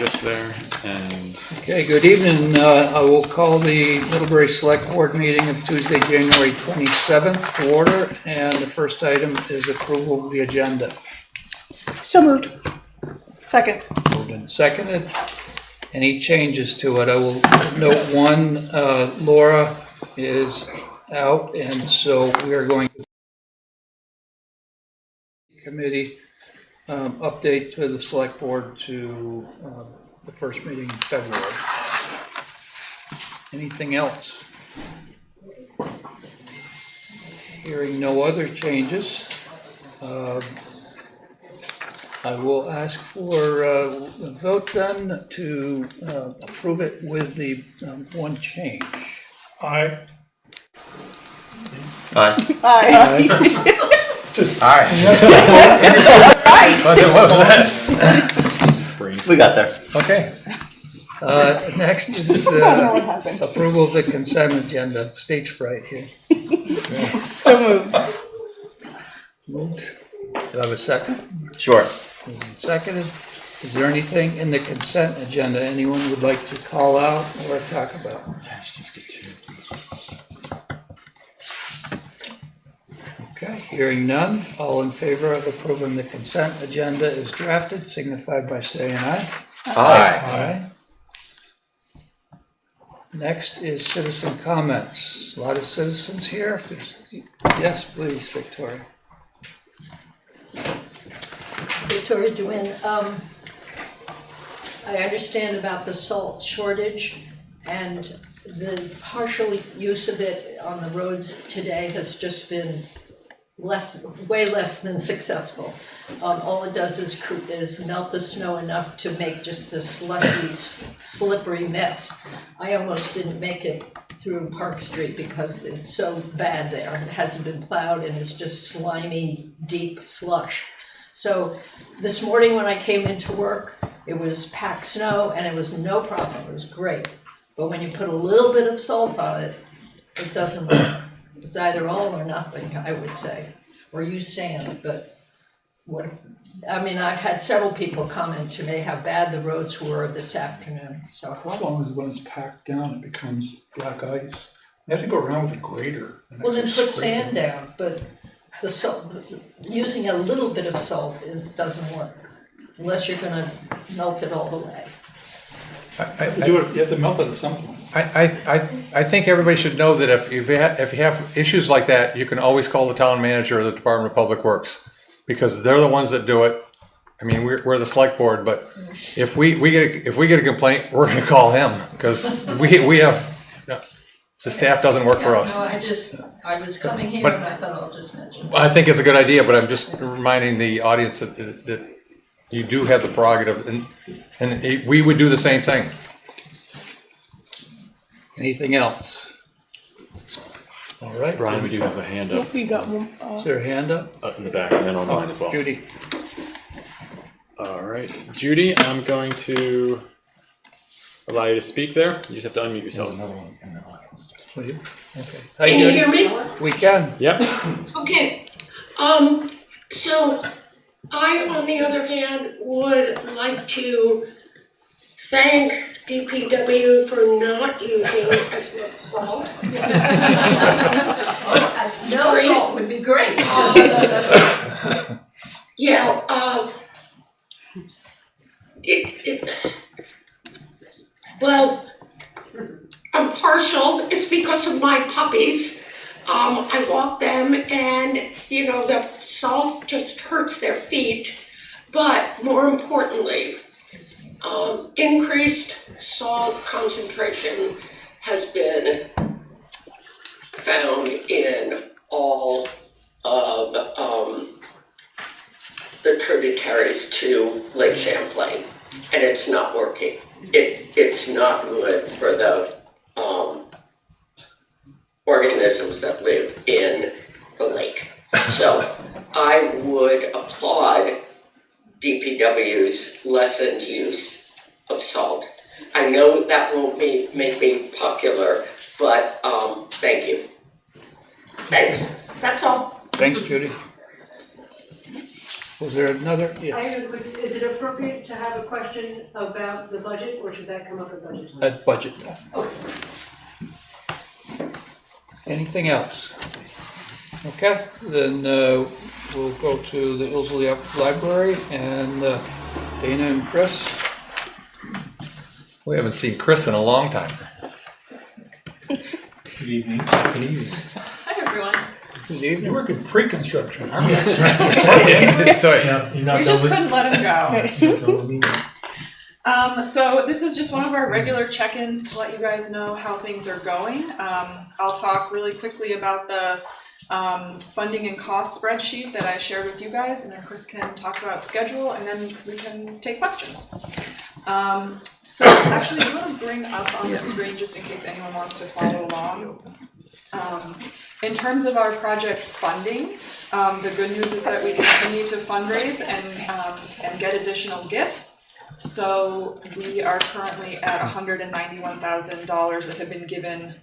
just there, and Okay, good evening. I will call the Middlebury Selectboard meeting of Tuesday, January 27th to order, and the first item is approval of the agenda. So moved. Second. Moved and seconded. Any changes to it? I will note one, Laura is out, and so we are going to committee update to the select board to the first meeting in February. Anything else? Hearing no other changes, I will ask for a vote then to approve it with the one change. Aye. Aye. Just Aye. What was that? We got there. Okay. Next is approval of the consent agenda. Stage fright here. So moved. Moved. Do I have a second? Sure. Moved and seconded. Is there anything in the consent agenda anyone would like to call out or talk about? Okay, hearing none. All in favor of approving the consent agenda as drafted, signify by saying aye. Aye. Aye. Next is citizen comments. A lot of citizens here. Yes, please, Victoria. Victoria Duin, I understand about the salt shortage, and the partial use of it on the roads today has just been way less than successful. All it does is melt the snow enough to make just this slushy, slippery mess. I almost didn't make it through Park Street because it's so bad there. It hasn't been plowed and it's just slimy, deep slush. So this morning when I came into work, it was packed snow and it was no problem. It was great. But when you put a little bit of salt on it, it doesn't work. It's either all or nothing, I would say, or use sand. But I've had several people comment to me how bad the roads were this afternoon. So the problem is when it's packed down, it becomes black ice. You have to go around with a grater. And well, then actually put scrape sand it. down. But the salt, using a little bit of salt doesn't work unless you're going to melt it all the way. You have to melt it at some point. I think everybody should know that if you have issues like that, you can always call the town manager or the Department of Public Works, because they're the ones that do it. I mean, we're the select board, but if we get a complaint, we're going to call him, because we have the staff doesn't work for us. No, I was coming here But- and I thought I'll just mention. I think it's a good idea, but I'm just reminding the audience that you do have the prerogative, and we would do the same thing. Anything else? All right. Brian, we do have a hand up We got one. Is there a hand up? in the back, and then on mine as well. Judy. All right, Judy, I'm going to allow you to speak there. You just have to unmute yourself. Another one in the audience. Will you? Okay. Hi, Can you Judy. hear me? We can. Yep. Okay. So I, on the other hand, would like to thank DPW for not using as much salt. No salt would be great. Well, I'm partial. It's because of my puppies. I walk them and, the salt just hurts their feet. But more importantly, increased salt concentration has been found in all of the tributaries to Lake Champlain, and it's not working. It's not good for the organisms that live in the lake. So I would applaud DPW's lessened use of salt. I know that won't make me popular, but thank you. Thanks. That's all. Thanks, Judy. Was there another? I Yes, have a quick, is it appropriate to have a question about the budget, or should that come up at budget time? at budget time. Anything else? Okay, then we'll go to the Ilsley Library and Dana and Chris. We haven't seen Chris in a long time. Good evening. Hi, everyone. Good You evening. work in pre-construction, aren't you? Sorry. We just couldn't let him go. So this is just one of our regular check-ins to let you guys know how things are going. I'll talk really quickly about the funding and cost spreadsheet that I shared with you guys, and then Chris can talk about schedule, and then we can take questions. So actually, I'm going to bring up on the screen just in case anyone wants to follow along. In terms of our project funding, the good news is that we continue to fundraise and get additional gifts. So we are currently at $191,000 that have been given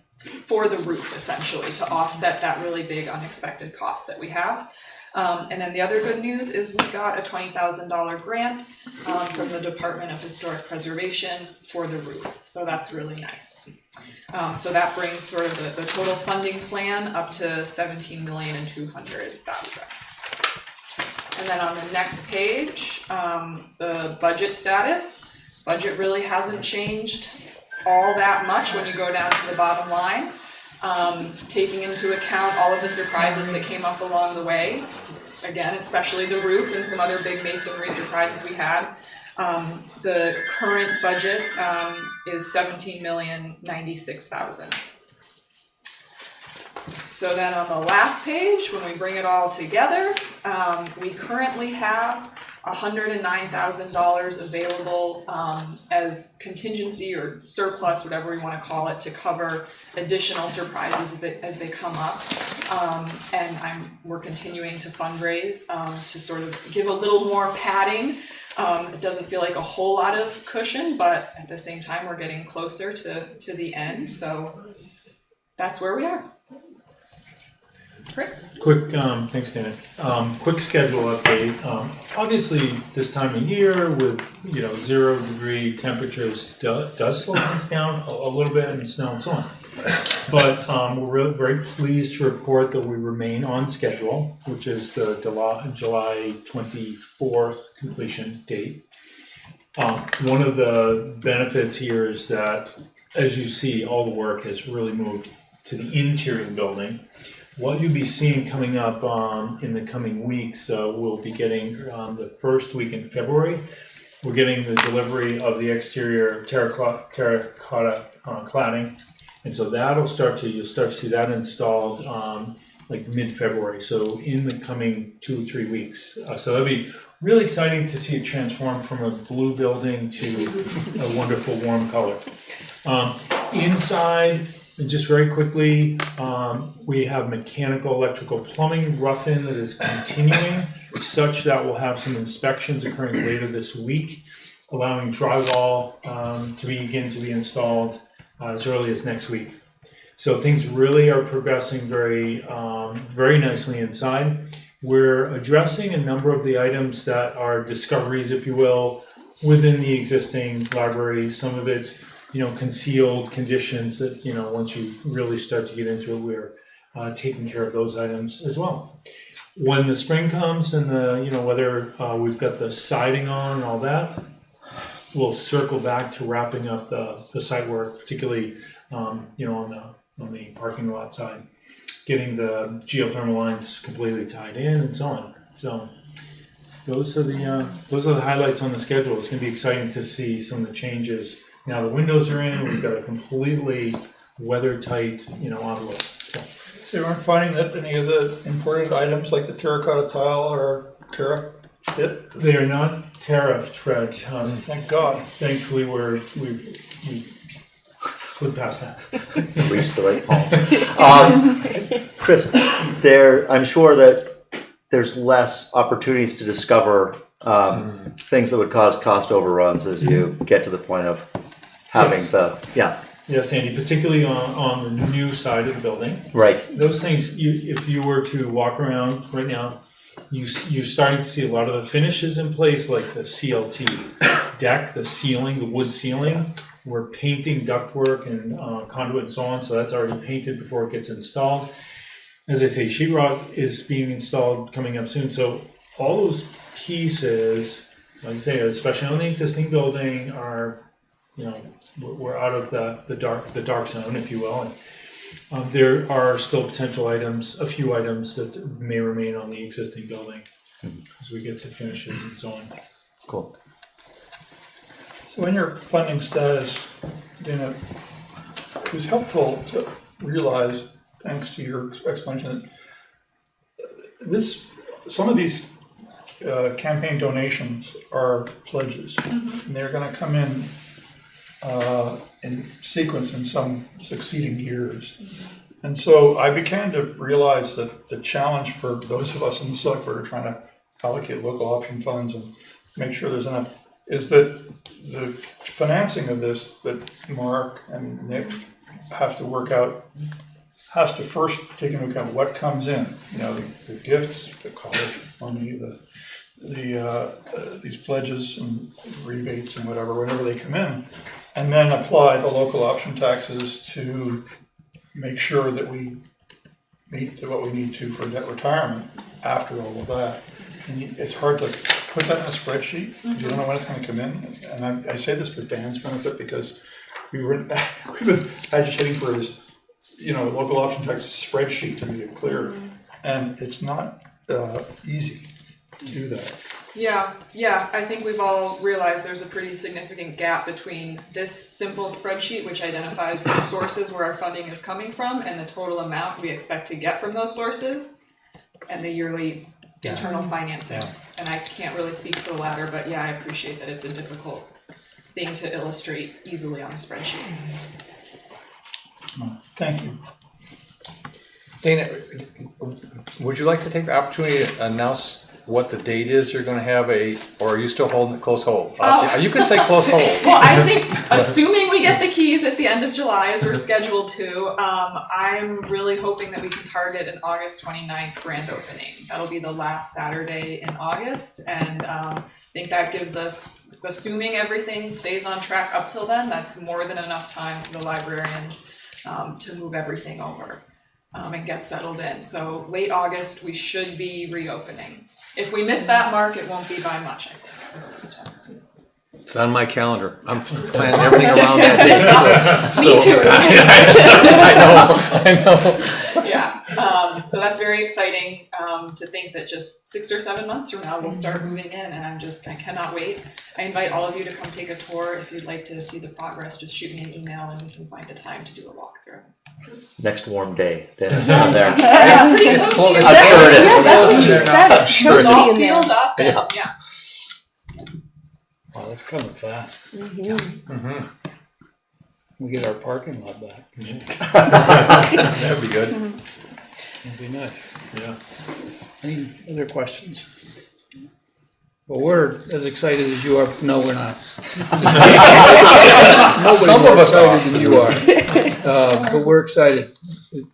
for the roof, essentially, to offset that really big unexpected cost that we have. And then the other good news is we got a $20,000 grant from the Department of Historic Preservation for the roof. So that's really nice. So that brings sort of the total funding plan up to $17,200,000. And then on the next page, the budget status. Budget really hasn't changed all that much when you go down to the bottom line. Taking into account all of the surprises that came up along the way, again, especially the roof and some other big masonry surprises we had. The current budget is $17,096,000. So then on the last page, when we bring it all together, we currently have $109,000 available as contingency or surplus, whatever we want to call it, to cover additional surprises as they come up. And we're continuing to fundraise to sort of give a little more padding. It doesn't feel like a whole lot of cushion, but at the same time, we're getting closer to the end. So that's where we are. Chris? Quick, thanks, Dana. Quick schedule update. Obviously, this time of year with 0-degree temperatures does slow things down a little bit, and snow and so on. But we're really very pleased to report that we remain on schedule, which is the July 24th completion date. One of the benefits here is that, as you see, all the work has really moved to the interior building. What you'll be seeing coming up in the coming weeks, we'll be getting the first week in February. We're getting the delivery of the exterior terracotta cladding, and so you'll start to see that installed like mid-February. So in the coming 2 or 3 weeks. So that'll be really exciting to see it transform from a blue building to a wonderful warm color. Inside. And just very quickly, we have mechanical, electrical, plumbing rough-in that is continuing, such that we'll have some inspections occurring later this week, allowing drywall to begin to be installed as early as next week. So things really are progressing very nicely inside. We're addressing a number of the items that are discoveries, if you will, within the existing library. Some of it, concealed conditions that, once you really start to get into it, we're taking care of those items as well. When the spring comes and whether we've got the siding on and all that, we'll circle back to wrapping up the site work, particularly, on the parking lot side, getting the geothermal lines completely tied in and so on. So those are the highlights on the schedule. It's going to be exciting to see some of the changes. Now the windows are in. We've got a completely weather-tight, envelope. So you aren't finding that any of the imported items like the terracotta tile are tariff hit? They are not tariffed, Fred. Thank God. Thankfully, we've slid past that. Reached the right palm. Chris, I'm sure that there's less opportunities to discover things that would cause cost overruns as you get to the point of having Yes, Andy, particularly on the new side of the building. Right. Those things, if you were to walk around right now, you're starting to see a lot of the finishes in place, like the CLT deck, the ceiling, the wood ceiling. We're painting ductwork and conduit and so on, so that's already painted before it gets installed. As I say, sheetrock is being installed coming up soon, so all those pieces, like I say, especially on the existing building, are, you know, we're out of the dark zone, if you will. And there are still potential items, a few items that may remain on the existing building as we get to finishes and so on. Cool. So in your funding status, Dana, it was helpful to realize, thanks to your explanation, that some of these campaign donations are pledges, and they're going to come in sequence in some succeeding years. And so I began to realize that the challenge for those of us in the select board are trying to allocate local option funds and make sure there's enough, is that the financing of this that Mark and Nick have to work out has to first take into account what comes in, you know, the gifts, the college money, these pledges and rebates and whatever, whenever they come in, and then apply the local option taxes to make sure that we meet what we need to for debt retirement after all of that. And it's hard to put that in a spreadsheet. You don't know when it's going to come in. And I say this for Dan's benefit because we've been agitating for this, you know, local option tax spreadsheet to make it clear. And it's not easy to do that. Yeah, I think we've all realized there's a pretty significant gap between this simple spreadsheet, which identifies the sources where our funding is coming from and the total amount we expect to get from those sources, and the yearly internal financing. And I can't really speak to the latter, but yeah, I appreciate that it's a difficult thing to illustrate easily on a spreadsheet. Thank you. Dana, would you like to take the opportunity to announce what the date is you're going to have or are you still holding it close hold? You could say close hold. Well, I think, assuming we get the keys at the end of July, as we're scheduled to, I'm really hoping that we can target an August 29th grand opening. That'll be the last Saturday in August, and I think that gives us, assuming everything stays on track up till then, that's more than enough time for the librarians to move everything over and get settled in. So late August, we should be reopening. If we miss that mark, it won't be by much, I think, early September. It's on my calendar. I'm planning everything around that date. Me too. I know. Yeah. So that's very exciting to think that just 6 or 7 months from now we'll start moving in, and I cannot wait. I invite all of you to come take a tour. If you'd like to see the progress, just shoot me an email and we can find a time to do a walkthrough. Next warm day, Dennis down there. Yeah, pretty It's toasty. close. It's I'm sure it is. Yeah, that's what she said. I'm sure it's it all is. sealed up. And, yeah. Wow, that's coming fast. Mhm. We get our parking lot back. That'd be good. That'd be nice. Yeah. Any other questions? Well, we're as excited as you are. No, we're not. Some of us are. Than you are. But we're excited.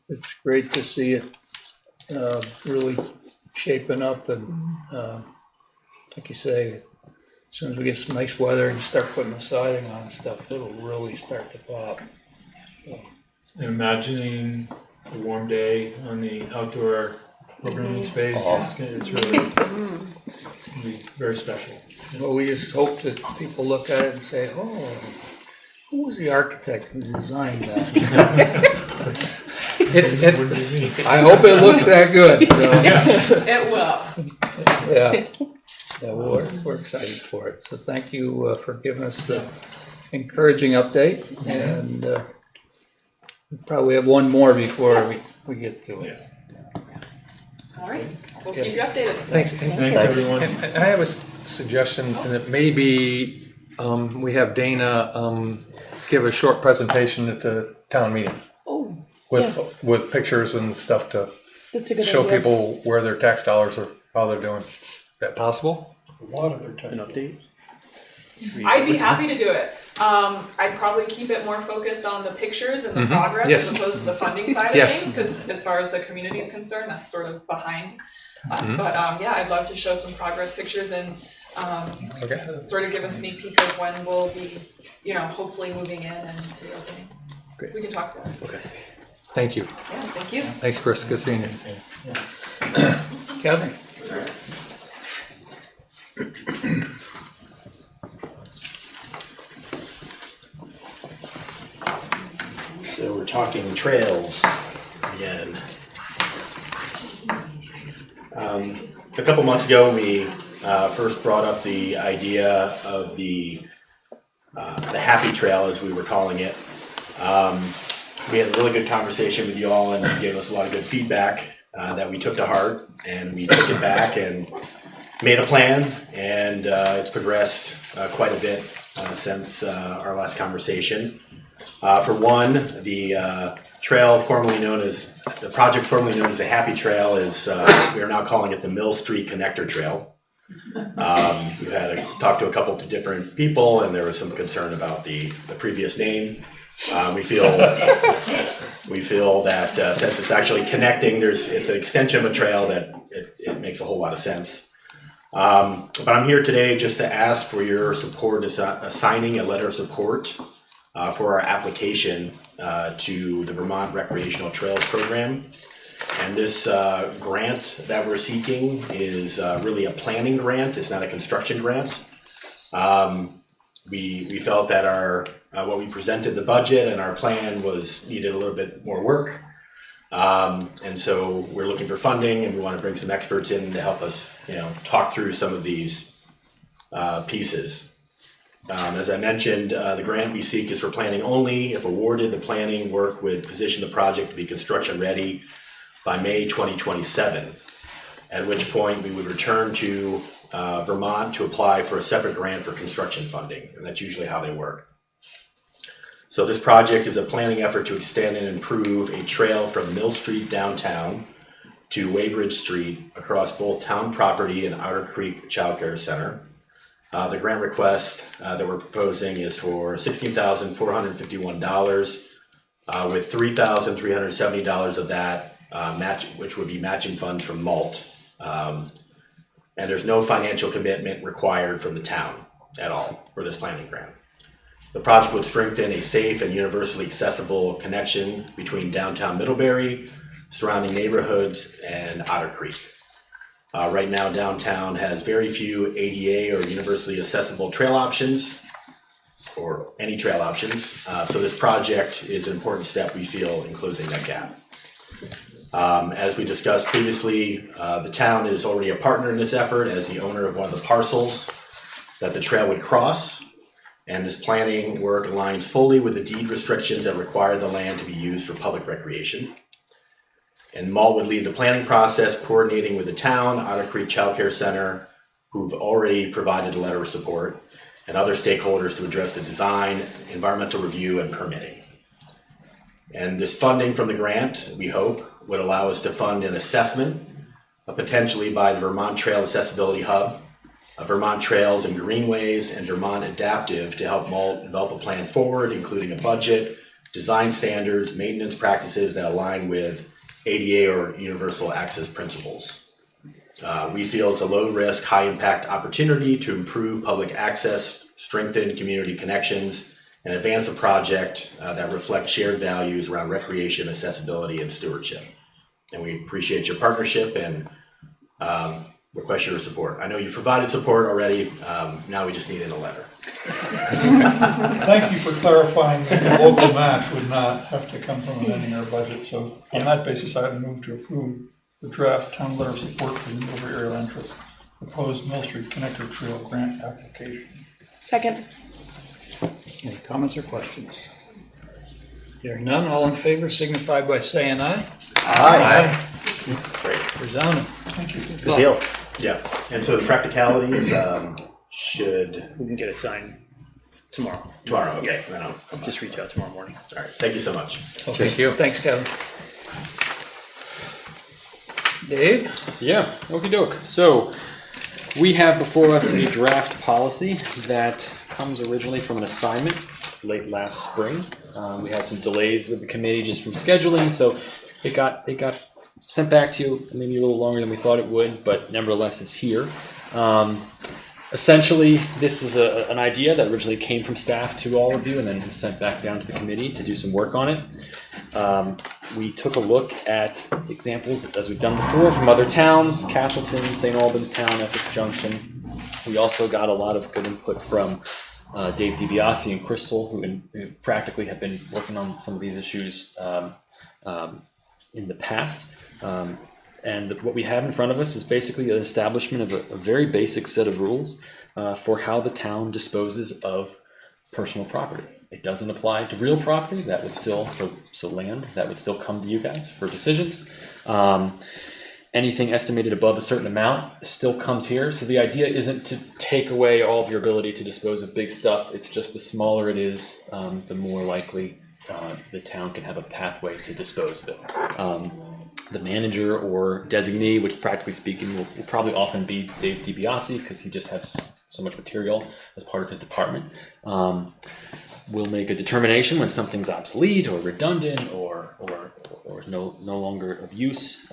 It's great to see it really shaping up, and like you say, as soon as we get some nice weather and you start putting the siding on and stuff, it'll really start to pop. So, And imagining a warm day on the outdoor programming space, it's really it's gonna be very special. well, we just hope that people look at it and say, "Oh, who was the architect who designed that?" I hope it looks that good. So. It will. Yeah, we're excited for it. So thank you for giving us the encouraging update, and we probably have one more before we get to it. All right. We'll keep you updated. Thanks. Thanks, everyone. And I have a suggestion, and that maybe we have Dana give a short presentation at the town meeting Oh, with pictures and stuff to that's a good show idea. people where their tax dollars are, how they're doing. Is that possible? A lot of their time. update? I'd be happy to do it. I'd probably keep it more focused on the pictures and the progress Yes. as opposed to the funding side of Yes. things, because as far as the community is concerned, that's sort of behind us. But yeah, I'd love to show some progress pictures and sort of give a sneak peek of when we'll be, hopefully moving in and reopening. Great. We can talk about it. Okay. Thank you. Yeah, thank you. Thanks, Chris. Good seeing you. Kevin? So we're talking trails again. A couple months ago, we first brought up the idea of the happy trail, as we were calling it. We had a really good conversation with you all, and you gave us a lot of good feedback that we took to heart, and we took it back and made a plan, and it's progressed quite a bit since our last conversation. For one, the trail formerly known as, the project formerly known as the Happy Trail is, we are now calling it the Mill Street Connector Trail. We've had talked to a couple of different people, and there was some concern about the previous name. We feel that since it's actually connecting, it's an extension of a trail that it makes a whole lot of sense. But I'm here today just to ask for your support, assigning a letter of support for our application to the Vermont Recreational Trails Program. And this grant that we're seeking is really a planning grant. It's not a construction grant. We felt that what we presented, the budget and our plan, needed a little bit more work. And so we're looking for funding, and we want to bring some experts in to help us, talk through some of these pieces. As I mentioned, the grant we seek is for planning only. If awarded, the planning work would position the project to be construction ready by May 2027, at which point we would return to Vermont to apply for a separate grant for construction funding, and that's usually how they work. So this project is a planning effort to extend and improve a trail from Mill Street downtown to Weybridge Street across both town property and Otter Creek Child Care Center. The grant request that we're proposing is for $16,451, with $3,370 of that which would be matching funds from MALT. And there's no financial commitment required from the town at all for this planning grant. The project would strengthen a safe and universally accessible connection between downtown Middlebury, surrounding neighborhoods, and Otter Creek. Right now, downtown has very few ADA or universally accessible trail options, or any trail options. So this project is an important step, we feel, in closing that gap. As we discussed previously, the town is already a partner in this effort as the owner of one of the parcels that the trail would cross. And this planning work aligns fully with the deed restrictions that require the land to be used for public recreation. And MALT would lead the planning process, coordinating with the town, Otter Creek Child Care Center, who've already provided a letter of support, and other stakeholders to address the design, environmental review, and permitting. And this funding from the grant, we hope, would allow us to fund an assessment, potentially by the Vermont Trail Accessibility Hub, Vermont Trails and Greenways, and Vermont Adaptive to help MALT develop a plan forward, including a budget, design standards, maintenance practices that align with ADA or universal access principles. We feel it's a low-risk, high-impact opportunity to improve public access, strengthen community connections, and advance a project that reflects shared values around recreation, accessibility, and stewardship. And we appreciate your partnership and request your support. I know you provided support already. Now we just need in a letter. Thank you for clarifying that the local match would not have to come from amending our budget. So on that basis, I would move to approve the draft town letter of support for the Middlebury area land trust proposed Mill Street Connector Trail grant application. Second. Any comments or questions? Hearing none, all in favor signify by saying aye. Aye. Great. Resounding. Thank you. Good deal. Yeah, and so the practicalities should We can get it signed tomorrow. tomorrow. Okay, then I'll Just reach out tomorrow morning. All right. Thank you so much. Okay. Thank you. Thanks, Kevin. Dave? Yeah, okie doke. So we have before us a draft policy that comes originally from an assignment late last spring. We had some delays with the committee just from scheduling, so it got sent back to you maybe a little longer than we thought it would, but nevertheless, it's here. Essentially, this is an idea that originally came from staff to all of you and then was sent back down to the committee to do some work on it. We took a look at examples, as we've done before, from other towns, Castleton, St. Albans Town, Essex Junction. We also got a lot of good input from Dave DiBiase and Crystal, who practically have been working on some of these issues in the past. And what we have in front of us is basically an establishment of a very basic set of rules for how the town disposes of personal property. It doesn't apply to real property. That would still, so land, that would still come to you guys for decisions. Anything estimated above a certain amount still comes here. So the idea isn't to take away all of your ability to dispose of big stuff. It's just the smaller it is, the more likely the town can have a pathway to dispose of it. The manager or designee, which practically speaking will probably often be Dave DiBiase because he just has so much material as part of his department, will make a determination when something's obsolete or redundant or no longer of use.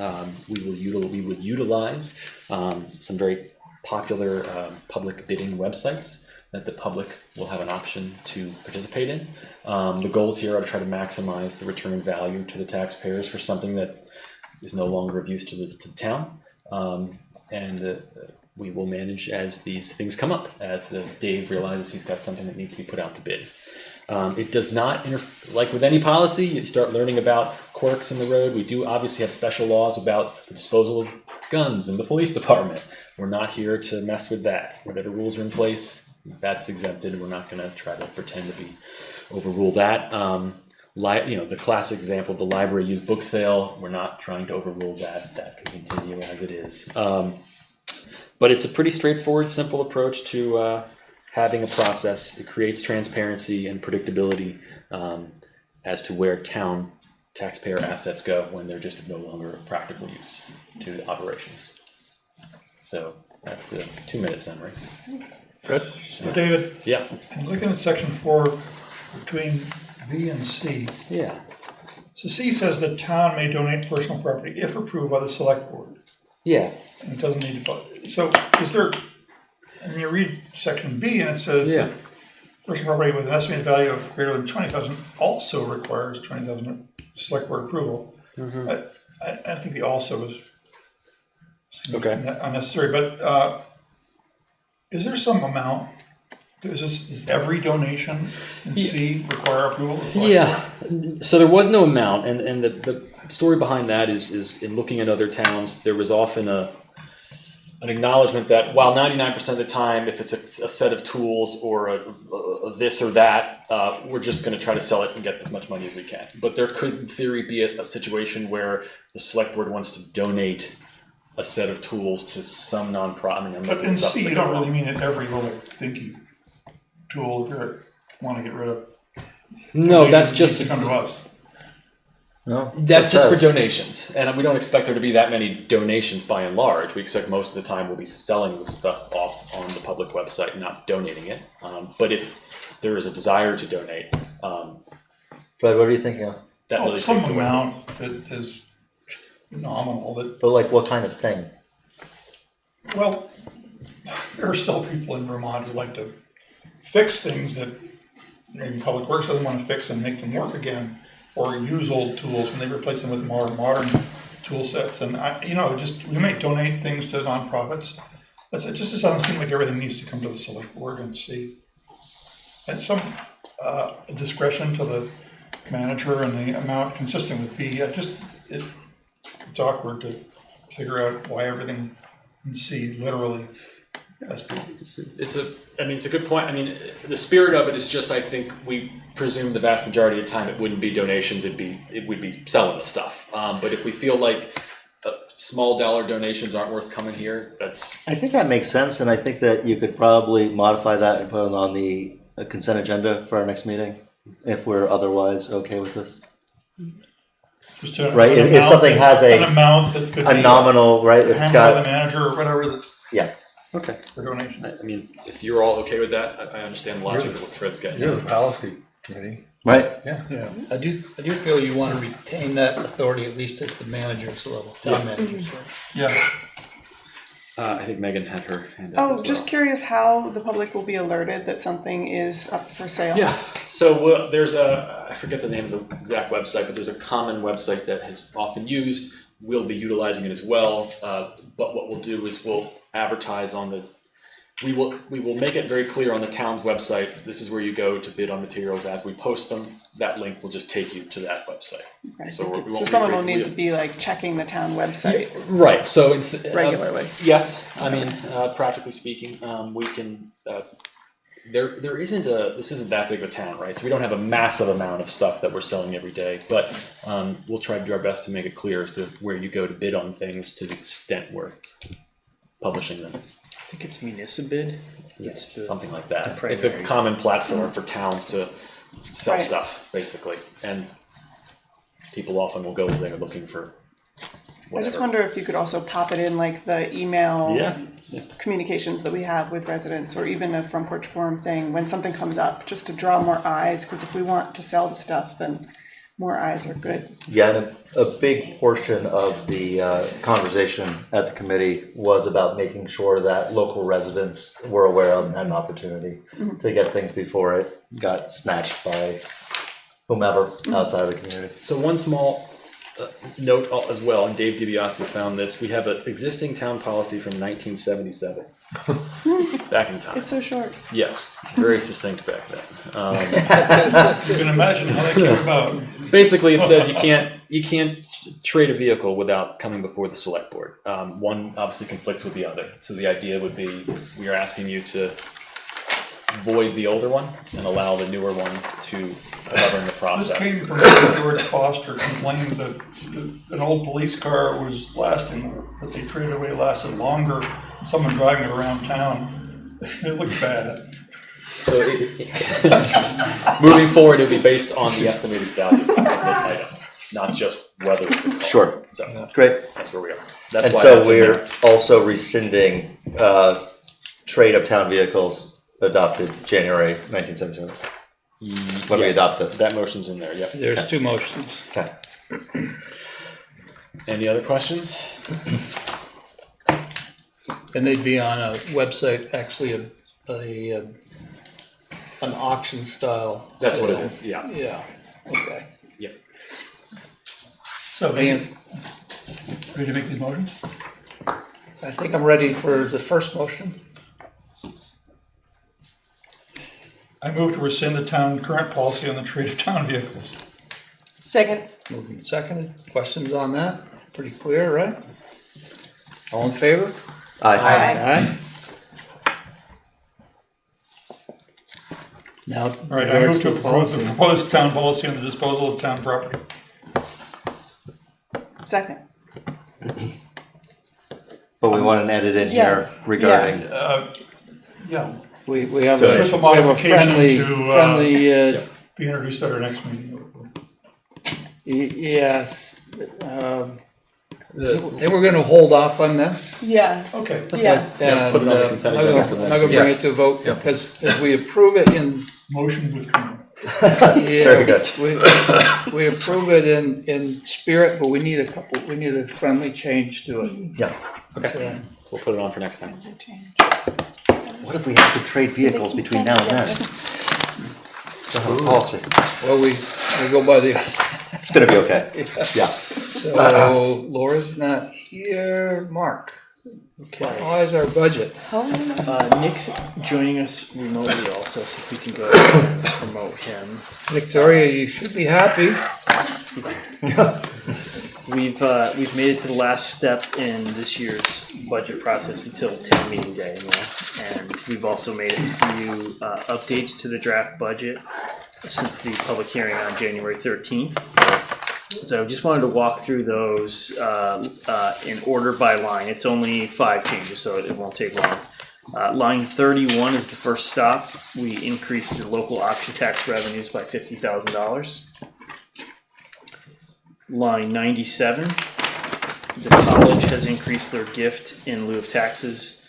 We would utilize some very popular public bidding websites that the public will have an option to participate in. The goals here are to try to maximize the return value to the taxpayers for something that is no longer of use to the town, and we will manage as these things come up, as Dave realizes he's got something that needs to be put out to bid. It does not, like with any policy, you start learning about quirks in the road. We do obviously have special laws about the disposal of guns in the police department. We're not here to mess with that. Whatever rules are in place, that's exempted. We're not going to try to pretend to overrule that. The classic example of the library used book sale, we're not trying to overrule that. That can continue as it is. But it's a pretty straightforward, simple approach to having a process. It creates transparency and predictability as to where town taxpayer assets go when they're just of no longer practical use to the operations. So that's the 2-minute summary. Fred? So David, Yeah. I'm looking at section 4 between B and C. Yeah. So C says the town may donate personal property if approved by the select board. Yeah. And it doesn't need to, so is there, and you read section B and it says that personal property with an estimated value of greater than 20,000 also requires 20,000 select board approval. Mm-hmm. I think the also is Okay. unnecessary, but is there some amount? Does every donation in C require approval? Yeah, so there was no amount, and the story behind that is in looking at other towns, there was often an acknowledgement that while 99% of the time, if it's a set of tools or a this or that, we're just going to try to sell it and get as much money as we can. But there could, in theory, be a situation where the select board wants to donate a set of tools to some nonprofit. But in C, you don't really mean that every little thinky tool you want to get rid of. No, that's just to come to us. No, that's just for donations, and we don't expect there to be that many donations by and large. We expect most of the time we'll be selling the stuff off on the public website, not donating it. But if there is a desire to donate, Fred, what are you thinking of? that really Some takes away. amount that is nominal. But like what kind of thing? Well, there are still people in Vermont who like to fix things that maybe Public Works doesn't want to fix and make them work again, or use old tools when they replace them with more modern tool sets. And we might donate things to nonprofits. It just doesn't seem like everything needs to come to the select board and see. And some discretion to the manager and the amount consistent with B. It's awkward to figure out why everything in C literally has to. It's a good point. I mean, the spirit of it is just, I think we presume the vast majority of the time it wouldn't be donations, it would be selling the stuff. But if we feel like small dollar donations aren't worth coming here, I think that makes sense, and I think that you could probably modify that and put it on the consent agenda for our next meeting, if we're otherwise okay with this. Just to Right, if something has an amount that could a be nominal, right, if it's handled by the got, manager or whatever, that's okay. for donation. I mean, if you're all okay with that, I understand the logic of what Fred's getting. You're the policy committee. Right? Yeah, I do feel you want to retain that authority at least at the manager's level, town manager's level. Yeah, I think Megan had her hand up as Oh, well. just curious how the public will be alerted that something is up for sale. Yeah, so there's I forget the name of the exact website, but there's a common website that is often used. We'll be utilizing it as well, but what we'll do is we'll advertise on we will make it very clear on the town's website, this is where you go to bid on materials as we post them. That link will just take you to that website. Okay. So we won't So someone will recreate the need wheel. to be like checking the town website Right, so it's regularly. yes, I mean, practically speaking, we can, this isn't that big of a town, right? So we don't have a massive amount of stuff that we're selling every day, but we'll try to do our best to make it clear as to where you go to bid on things to the extent we're publishing them. I think it's Municipid. Yes, It's something like that. the It's a primary. common platform for towns to sell Right. stuff, basically, and people often will go there looking for whatever. I just wonder if you could also pop it in like the email Yeah. communications that we have with residents, or even a front porch forum thing when something comes up, just to draw more eyes, because if we want to sell the stuff, then more eyes are good. Yeah, and a big portion of the conversation at the committee was about making sure that local residents were aware of and had an opportunity to get things before it got snatched by whomever outside of the community. So one small note as well, and Dave DiBiase found this, we have an existing town policy from 1977. Back in time. It's so short. Yes, very succinct back then. you can imagine how that came about. Basically, it says you can't trade a vehicle without coming before the select board. One obviously conflicts with the other. So the idea would be we are asking you to void the older one and allow the newer one to govern the This process. came from George Foster complaining that an old police car was lasting, that they traded away lasted longer than someone driving it around town. It looked bad. So moving forward, it would be based on the estimated value of the item, not just whether it's a car. Sure. So Great. that's where we are. That's And why so that's in we're there. also rescinding trade of town vehicles adopted January 1977. When we Yes, adopt this. that motion's in there. Yep. There's two motions. Okay. Any other questions? And they'd be on a website, actually an auction style. That's what it sale. is. Yeah. Yeah, okay. Yep. So, And ready to make these motions? I think I'm ready for the first motion. I move to rescind the town current policy on the trade of town vehicles. Second. Moved and seconded. Questions on that? Pretty clear, right? All in favor? Aye. Aye. Now. All right, I move to approve the proposed town policy on the disposal of town property. Second. But we want an edit in here regarding, Yeah, We have So a there's a friendly, modification be introduced at our next meeting. yes. They were gonna hold off on this. Yeah. Okay. Yeah. Yeah, put it on the consent agenda for the I'm next not gonna bring Yes. it to a vote, Yep. because as we approve it in, Motion withdrawn. Very good. we approve it in spirit, but we need a friendly change to it. yeah. Okay. So, So we'll put it on for next time. What if we have to trade vehicles between now and then? Policy. well, we go by the, It's gonna be okay. Yeah. so Laura's not here. Mark, finalize our budget. Nick's joining us remotely also, so if we can go promote him. Victoria, you should be happy. We've made it to the last step in this year's budget process until town meeting day, and we've also made a few updates to the draft budget since the public hearing on January 13th. So I just wanted to walk through those in order by line. It's only 5 changes, so it won't take long. Line 31 is the first stop. We increased the local option tax revenues by $50,000. Line 97, the college has increased their gift in lieu of taxes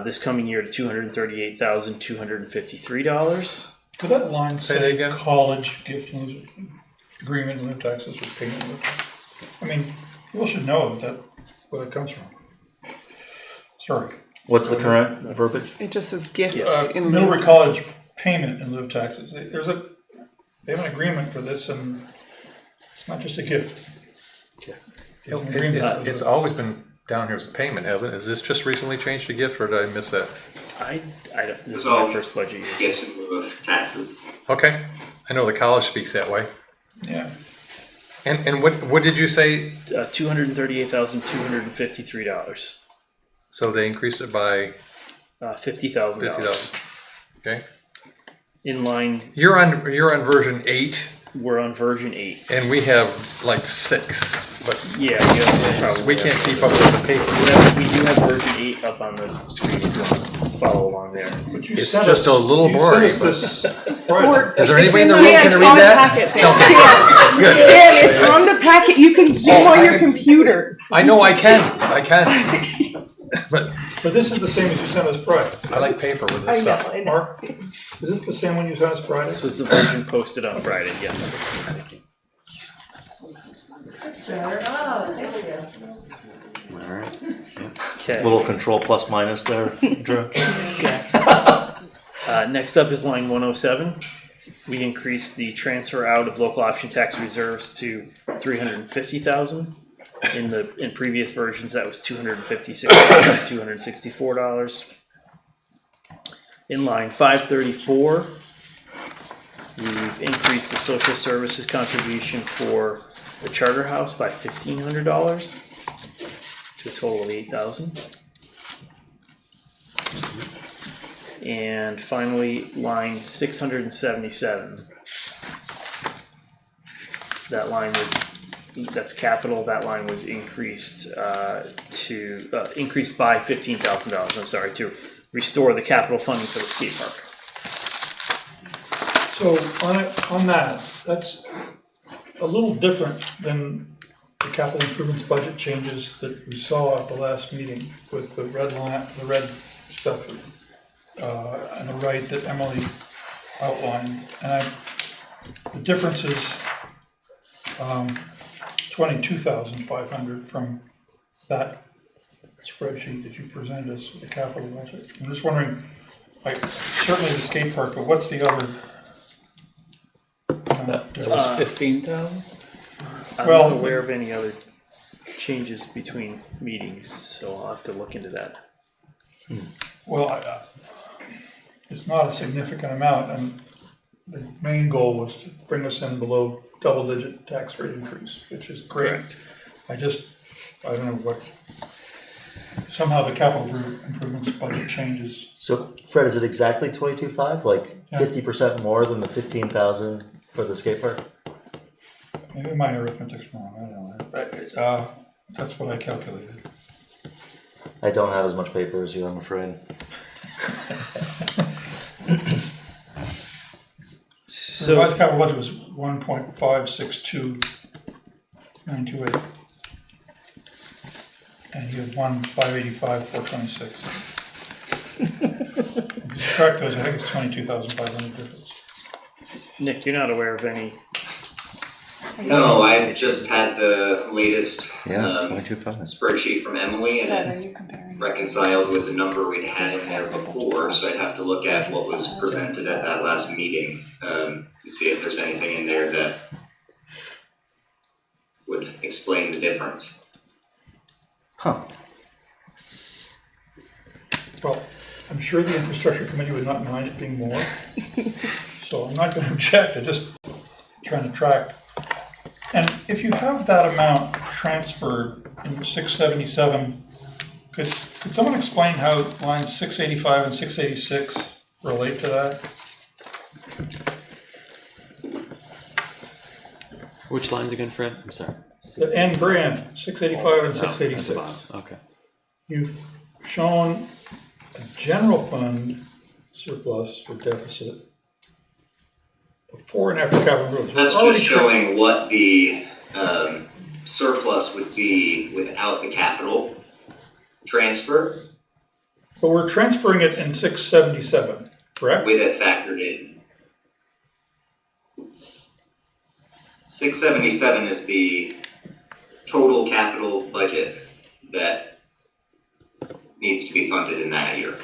this coming year to $238,253. Could that line Say that say again? college gift agreement and lieu taxes with payment? in lieu? I mean, people should know that where that comes from. Sorry. What's the current verbiage? It just says gifts in lieu. Middlebury College payment in lieu of taxes. They have an agreement for this, and it's not just a gift. They have an agreement. It's always been down here as a payment, hasn't it? Is this just recently changed to gift, or did I miss that? I don't, this is my first budget year. Gifts in lieu of taxes. Okay, I know the college speaks that way. Yeah. And what did you say? $238,253. So they increased it by $50,000. $50,000. Okay. In line, You're on version 8, we're on version 8. and we have like 6, but Yeah, probably. we can't keep up with the paper. We do have version 8 up on the screen if you want to follow along there. But you It's sent just us- a little you boring, sent us this Friday. Is there It's anybody in the in room Dan, can it's read on the that? packet, Dan. Good. Dan, it's on the packet. You can zoom Oh, on I your can- computer. I know I can. But But this is the same as you sent us Friday. I like paper with I this know, stuff. I know. Mark, is this the same one you sent us Friday? This was the version posted on Friday, yes. Alright. Okay. Little control plus minus there, Drew. Next up is line 107. We increased the transfer out of local option tax reserves to $350,000. In previous versions, that was $256,264. In line 534, we've increased the social services contribution for the charter house by $1,500 to a total of $8,000. And finally, line 677. That line that's capital. That line was increased increased by $15,000. I'm sorry, to restore the capital funding for the skate park. So on that, that's a little different than the capital improvements budget changes that we saw at the last meeting with the red line, the red stuff on the right that Emily outlined. And the difference is 22,500 from that spreadsheet that you presented us with the capital budget. I'm just wondering, like, certainly the skate park, but what's the other? That was 15,000? I'm Well, not aware of any other changes between meetings, so I'll have to look into that. Well, it's not a significant amount, and the main goal was to bring us in below double-digit tax rate increase, which is great. Correct. I don't know what, somehow the capital improvements budget changes. So Fred, is it exactly 22.5? Like Yeah. 50% more than the 15,000 for the skate park? Maybe my arithmetic's wrong, I don't know. But, that's what I calculated. I don't have as much paper as you, I'm afraid. The So, revised capital budget was 1.562928. And you have 1,585,426. Subtract those, I think it's 22,500 difference. Nick, you're not aware of any. No, I just had the latest 22.5. spreadsheet from Emily and Fred, are it you comparing? reconciled with the number we'd had in there before, so I'd have to look at what was presented at that last meeting, and see if there's anything in there that would explain the difference. Huh. Well, I'm sure the infrastructure committee would not mind it being more, so I'm not gonna object, I'm just trying to track. And if you have that amount transferred in 677, could someone explain how lines 685 and 686 relate to that? Which lines again, Fred? I'm sorry. The end brand, 685 and Oh, at the 686. bottom. Okay. You've shown a general fund surplus or deficit before and after capital improvements. That's We're already just showing what the surplus would be without the capital transfer, But we're transferring it in 677, correct? with it factored in. 677 is the total capital budget that needs to be funded in that year.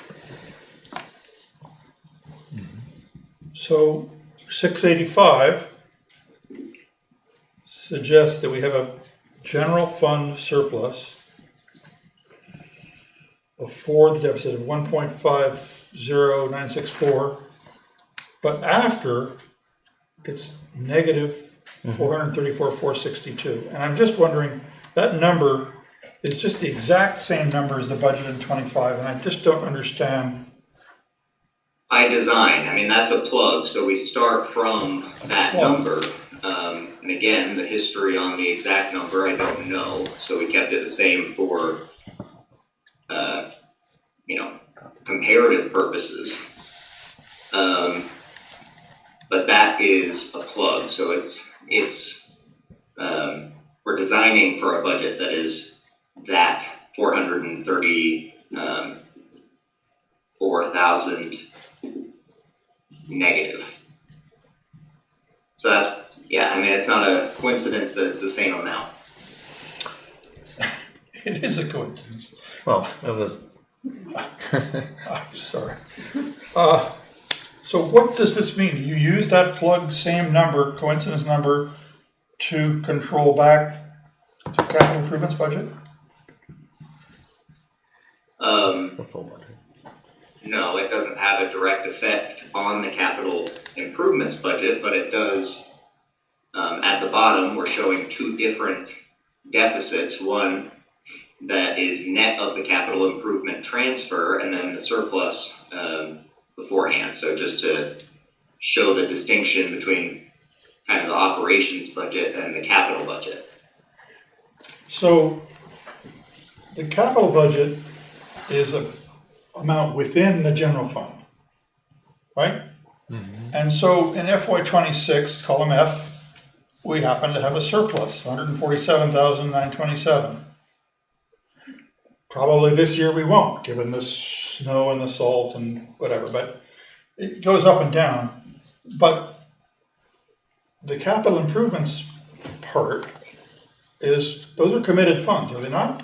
So 685 suggests that we have a general fund surplus before the deficit of 1.50964, but after it's negative 434,462. And I'm just wondering, that number is just the exact same number as the budget in 25, and I just don't understand. By design, I mean, that's a plug, so we start from that number. And again, the history on the exact number, I don't know, so we kept it the same for, comparative purposes. But that is a plug, so we're designing for a budget that is that 434,000 negative. So that's, it's not a coincidence that it's the same amount. It is a coincidence. Well, it was. Sorry. So what does this mean? You use that plug, same number, coincidence number, to control back the capital improvements budget? The full budget. No, it doesn't have a direct effect on the capital improvements budget, but it does. At the bottom, we're showing two different deficits. One that is net of the capital improvement transfer, and then the surplus beforehand. So just to show the distinction between kind of the operations budget and the capital budget. So the capital budget is an amount within the general fund, right? Mm-hmm. And so in FY26, column F, we happen to have a surplus, 147,927. Probably this year we won't, given the snow and the salt and whatever, but it goes up and down. But the capital improvements part those are committed funds, are they not?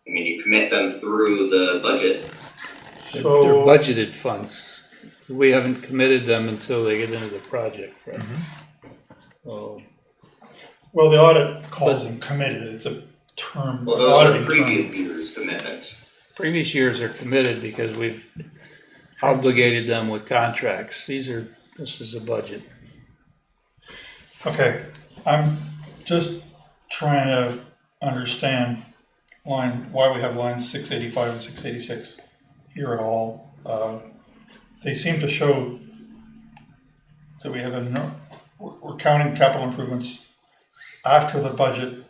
I mean, you commit them through the budget. So they're budgeted funds. We haven't committed them until they get into the project, right? Mm-hmm. So, well, the audit calls them committed. It's a term. Well, those are previous year's commitments. Previous years are committed because we've obligated them with contracts. This is a budget. Okay, I'm just trying to understand why we have lines 685 and 686 here at all. They seem to show that we have we're counting capital improvements after the budget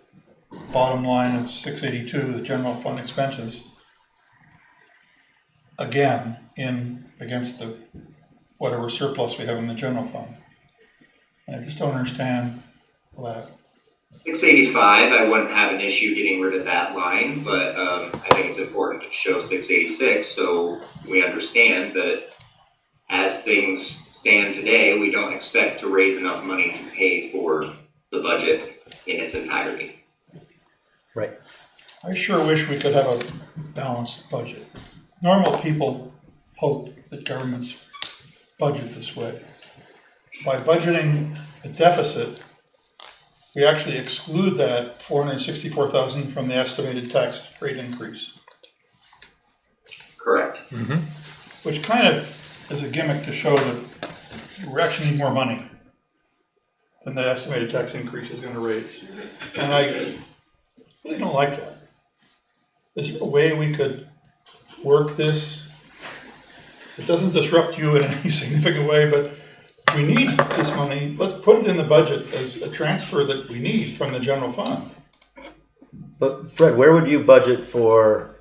bottom line of 682, the general fund expenses, again against the whatever surplus we have in the general fund. And I just don't understand that. 685, I wouldn't have an issue getting rid of that line, but I think it's important to show 686 so we understand that as things stand today, we don't expect to raise enough money to pay for the budget in its entirety. Right. I sure wish we could have a balanced budget. Normal people hope that governments budget this way. By budgeting a deficit, we actually exclude that 464,000 from the estimated tax rate increase. Correct. Mm-hmm. Which kind of is a gimmick to show that we actually need more money than the estimated tax increase is going to raise. And I really don't like that. Is there a way we could work this? It doesn't disrupt you in any significant way, but we need this money. Let's put it in the budget as a transfer that we need from the general fund. But Fred, where would you budget for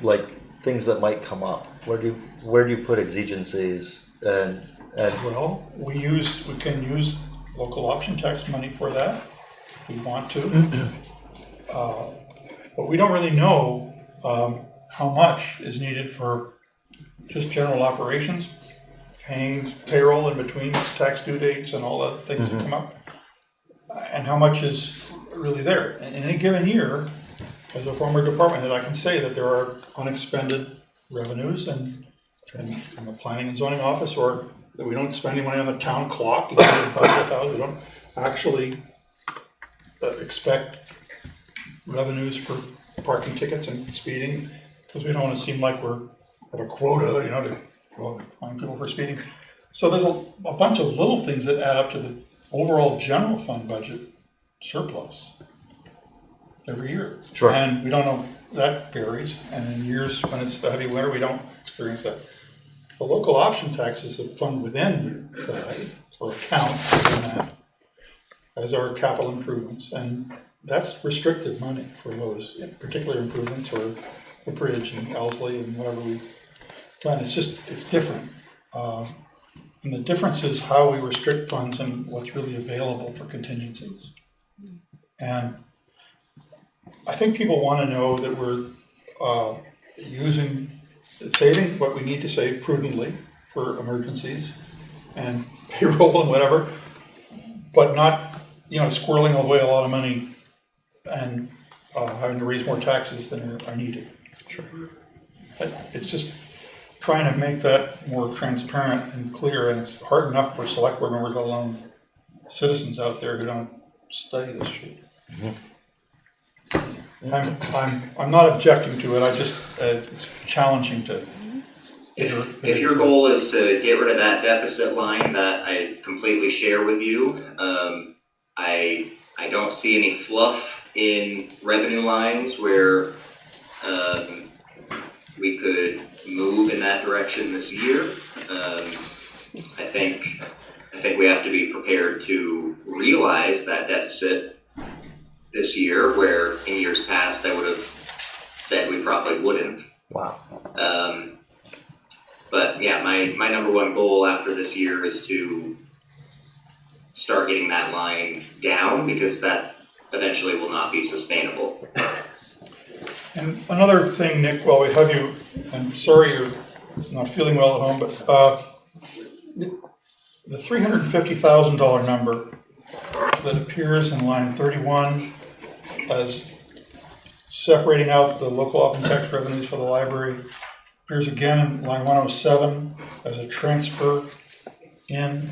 like things that might come up? Where do you put exigencies and well, we can use local option tax money for that if we want to. But we don't really know how much is needed for just general operations. paying payroll in between tax due dates and all the things that come up, and how much is really there. In any given year, as a former department head, I can say that there are unexpended revenues and from the planning and zoning office, or that we don't spend any money on the town clock. We don't actually expect revenues for parking tickets and speeding, because we don't want to seem like we're at a quota, to go find people for speeding. So there's a bunch of little things that add up to the overall general fund budget surplus every year. Sure. And we don't know, that varies, and in years when it's a heavy winter, we don't experience that. The local option tax is a fund within that, or account within that, as are capital improvements, and that's restricted money for those particular improvements, or the bridge in Ilsley and whatever we've done. It's different. And the difference is how we restrict funds and what's really available for contingencies. And I think people want to know that we're saving what we need to save prudently for emergencies and payroll and whatever, but not, squirreling away a lot of money and having to raise more taxes than are needed. Sure. It's just trying to make that more transparent and clear, and it's hard enough for select board members, let alone citizens out there who don't study this shit. I'm not objecting to it. I just it's challenging to. If your goal is to get rid of that deficit line that I completely share with you, I don't see any fluff in revenue lines where we could move in that direction this year. I think we have to be prepared to realize that deficit this year, where in years past I would have said we probably wouldn't. Wow. But yeah, my number one goal after this year is to start getting that line down, because that eventually will not be sustainable. And another thing, Nick, while we have you, I'm sorry you're not feeling well at home, but the $350,000 number that appears in line 31 as separating out the local option tax revenues for the library appears again in line 107 as a transfer in,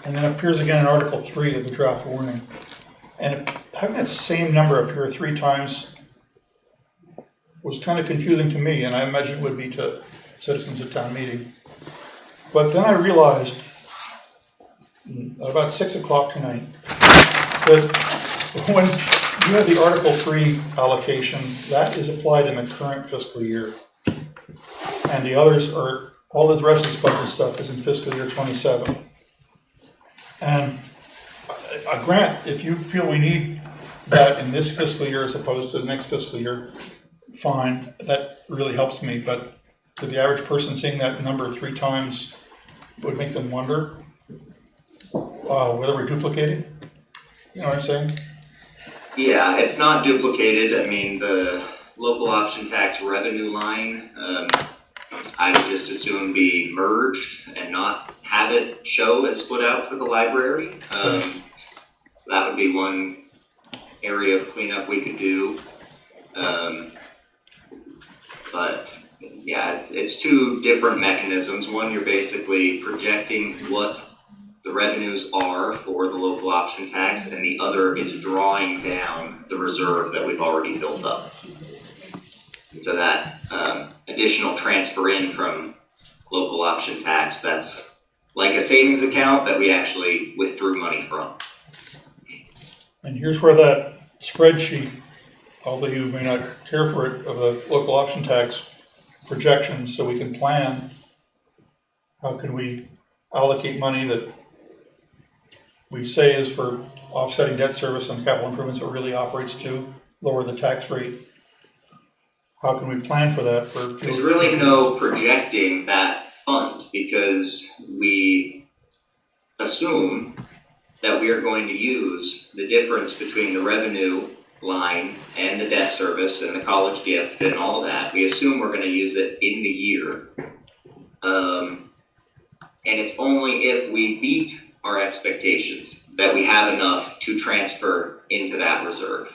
and then appears again in Article 3 of the draft warning. And having that same number appear 3 times was kind of confusing to me, and I imagine it would be to citizens at town meeting. But then I realized at about 6 o'clock tonight that when you have the Article 3 allocation, that is applied in the current fiscal year. And the others are, all the rest of this budget stuff is in fiscal year 27. And I grant, if you feel we need that in this fiscal year as opposed to the next fiscal year, fine, that really helps me. But to the average person, seeing that number 3 times would make them wonder whether we're duplicating. You know what I'm saying? Yeah, it's not duplicated. I mean, the local option tax revenue line, I would just as soon be merged and not have it show as split out for the library. So that would be one area of cleanup we could do. But yeah, it's 2 different mechanisms. One, you're basically projecting what the revenues are for the local option tax, and the other is drawing down the reserve that we've already built up. So that additional transfer in from local option tax, that's like a savings account that we actually withdrew money from. And here's where that spreadsheet, although you may not care for it, of the local option tax projections, so we can plan how can we allocate money that we say is for offsetting debt service and capital improvements, but really operates to lower the tax rate. How can we plan for that? There's really no projecting that fund, because we assume that we are going to use the difference between the revenue line and the debt service and the college gift and all that. We assume we're going to use it in the year. And it's only if we beat our expectations that we have enough to transfer into that reserve.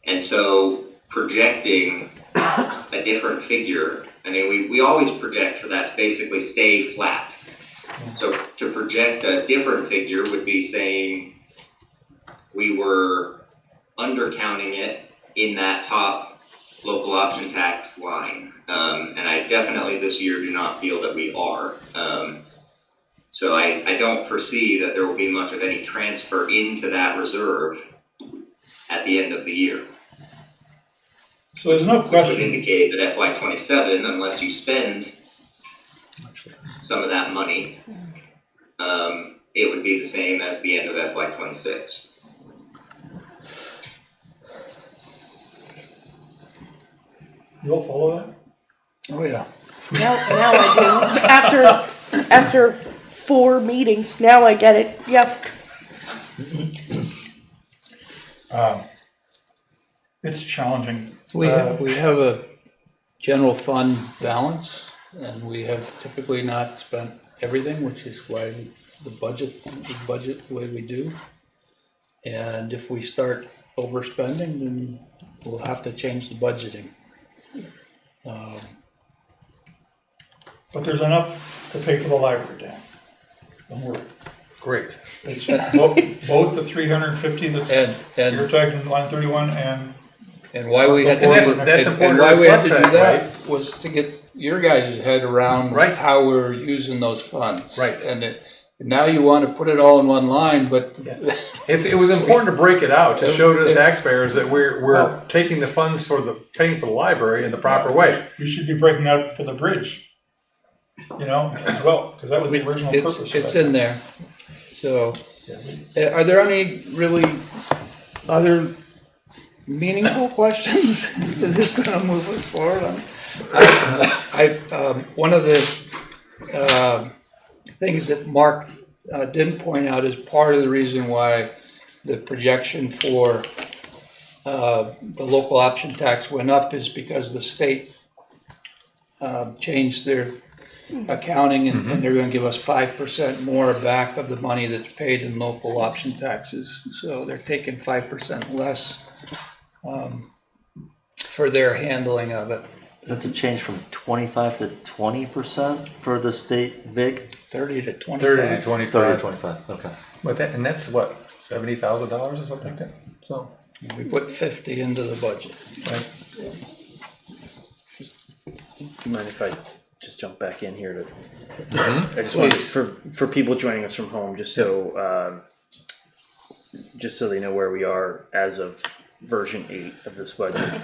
And so projecting a different figure, I mean, we always project for that to basically stay flat. So to project a different figure would be saying we were undercounting it in that top local option tax line. And I definitely this year do not feel that we are. So I don't foresee that there will be much of any transfer into that reserve at the end of the year. So there's no Which would question, indicate that FY27, unless you spend some of that money, it would be the same as the end of FY26. you'll follow that? Oh, yeah. Now I do. After 4 meetings, now I get it. Yep. It's challenging. We have a general fund balance, and we have typically not spent everything, which is why we budget the way we do. And if we start overspending, then we'll have to change the budgeting. But there's enough to pay for the library, Dan. Don't worry. Great. It's both the 350 that's, And you're talking line 31 and why we had to that's important and to why we had to reflect do that, that was to get your guys' head around Right. how we're using those funds. Right. And now you want to put it all in one line, but It was important to break it out, to show to the taxpayers that we're taking the funds paying for the library in the proper way. you should be breaking out for the bridge, as well, because that was the original purpose of it's that. in there. So, are there any really other meaningful questions that is going to move us forward on? One of the things that Mark didn't point out is part of the reason why the projection for the local option tax went up is because the state changed their accounting and they're going to give us 5% more back of the money that's paid in local option taxes. So they're taking 5% less for their handling of it. That's a change from 25 to 20% for the state VIG? 30 to 25. 30 to 25. 30 to 25, okay. But that's what, $70,000 or something like that? So. We put 50 into the budget. Right. Do you mind if I just jump back in here to? I just Please. wanted for people joining us from home, just so they know where we are as of version 8 of this budget.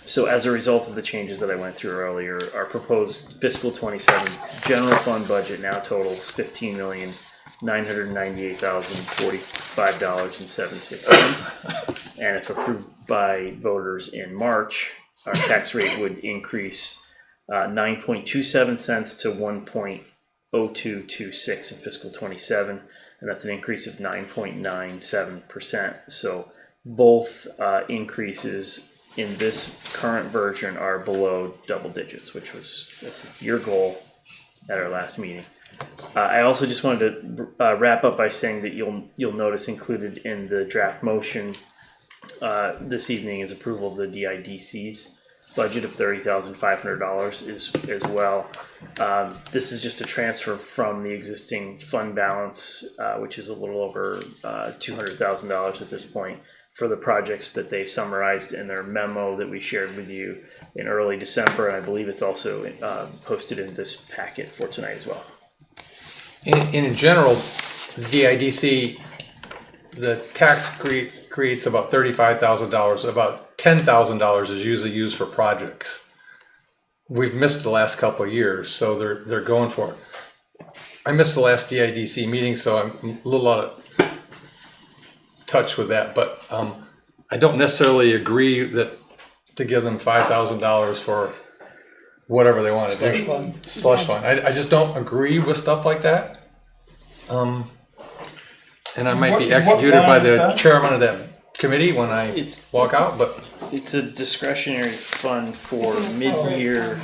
So as a result of the changes that I went through earlier, our proposed fiscal 27 general fund budget now totals $15,998,045.76. And if approved by voters in March, our tax rate would increase 9.27 cents to 1.0226 in fiscal 27, and that's an increase of 9.97%. So both increases in this current version are below double digits, which was your goal at our last meeting. I also just wanted to wrap up by saying that you'll notice included in the draft motion this evening is approval of the DIDC's budget of $30,500 as well. This is just a transfer from the existing fund balance, which is a little over $200,000 at this point, for the projects that they summarized in their memo that we shared with you in early December. And I believe it's also posted in this packet for tonight as well. In general, the DIDC, the tax creates about $35,000. About $10,000 is usually used for projects. We've missed the last couple of years, so they're going for it. I missed the last DIDC meeting, so I'm a little out of touch with that, but I don't necessarily agree that to give them $5,000 for whatever they want to do. Slush fund. I just don't agree with stuff like that. And I might be executed by the chairman of that committee when I walk out, but it's a discretionary fund for mid-year.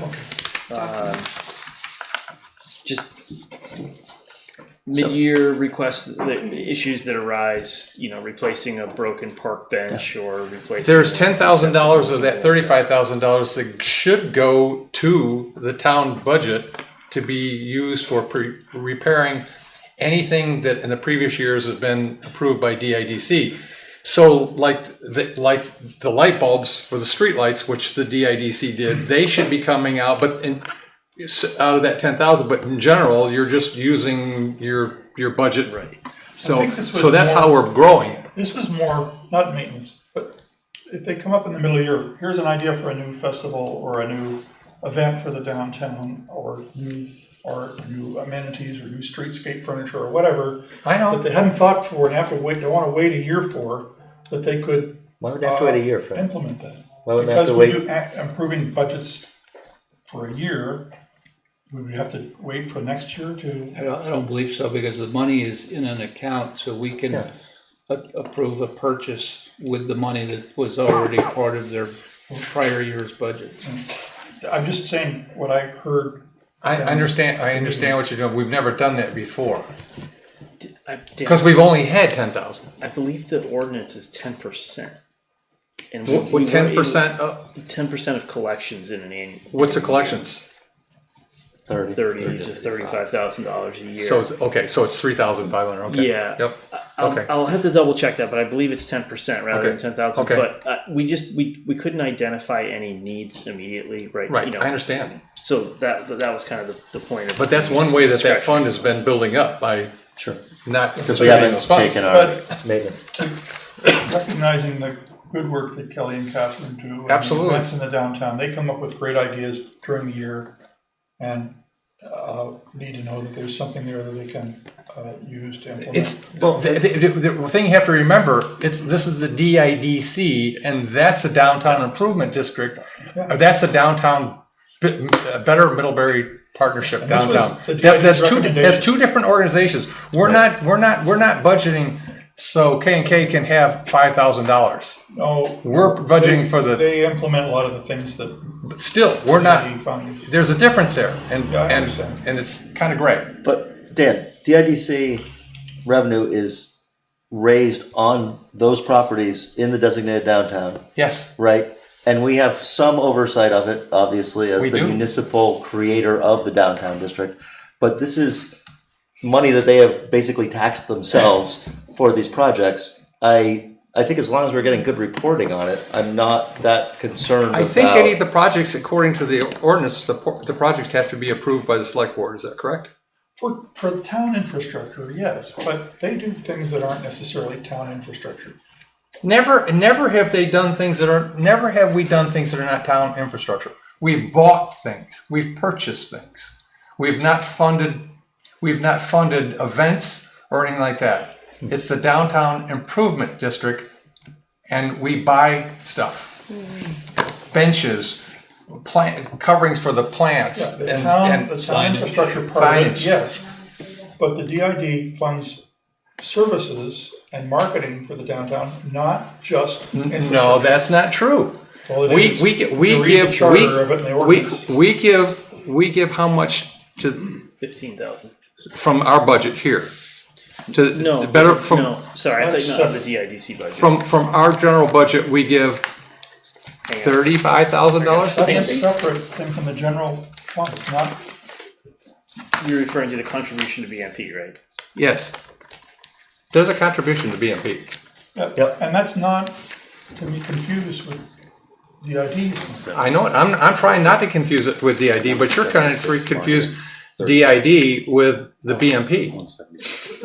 Just mid-year requests, the issues that arise, replacing a broken park bench or replacing. There's $10,000 of that $35,000 that should go to the town budget to be used for repairing anything that in the previous years has been approved by DIDC. So like the light bulbs for the streetlights, which the DIDC did, they should be coming out, but out of that 10,000. But in general, you're just using your budget. Right. So that's how we're growing. This was more, not maintenance, but if they come up in the middle of the year, here's an idea for a new festival or a new event for the downtown or new amenities or new streetscape furniture or whatever. I know. That they hadn't thought for and they want to wait a year for, that they could. Why would they have to wait a year for? Implement that. Why would they have to wait? Because we do improving budgets for a year, we would have to wait for next year to. I don't believe so, because the money is in an account, so we can approve a purchase with the money that was already part of their prior year's budget. I'm just saying what I heard. I understand what you're doing. We've never done that before. Because we've only had 10,000. I believe the ordinance is 10%. And what 10%? 10% of collections in an annual. What's the collections? $30,000 to $35,000 a year. So it's okay. So it's 3,500. Okay. Yeah. Yep. I'll have to double check that, but I believe it's 10% rather than 10,000. Okay. But we couldn't identify any needs immediately, right? Right. I understand. So that was kind of the point of. But that's one way that fund has been building up by not because we haven't taken our maintenance. Recognizing the good work that Kelly and Catherine do. And absolutely. The events in the downtown, they come up with great ideas during the year, and need to know that there's something there that they can use to implement. The thing you have to remember, this is the DIDC, and that's the Downtown Improvement District. That's the downtown Better Middlebury Partnership downtown. That's two different organizations. We're not budgeting so K&K can have $5,000. No, we're budgeting for the. They implement a lot of the things that. But still, we're not. There's a difference there, and it's kind of great. But Dan, DIDC revenue is raised on those properties in the designated downtown. Yes. Right, and we have some oversight of it, obviously, as the municipal creator of the downtown district. But this is money that they have basically taxed themselves for these projects. I think as long as we're getting good reporting on it, I'm not that concerned. I think any of the projects, according to the ordinance, the projects have to be approved by the select board. Is that correct? For the town infrastructure, yes, but they do things that aren't necessarily town infrastructure. Never have we done things that are not town infrastructure. We've bought things. We've purchased things. We've not funded events or anything like that. It's the Downtown Improvement District, and we buy stuff. Benches, coverings for the plants, the town infrastructure part of it, yes. But the DID funds services and marketing for the downtown, not just infrastructure. No, that's not true. Well, we give how much to 15,000 from our budget here. Sorry, I thought you meant the DIDC budget. From our general budget, we give $35,000. That's a separate thing from the general fund. It's not. You're referring to the contribution to BMP, right? Yes. There's a contribution to BMP. Yep. And that's not to be confused with DID. I know it. I'm trying not to confuse it with DID, but you're kind of confused DID with the BMP.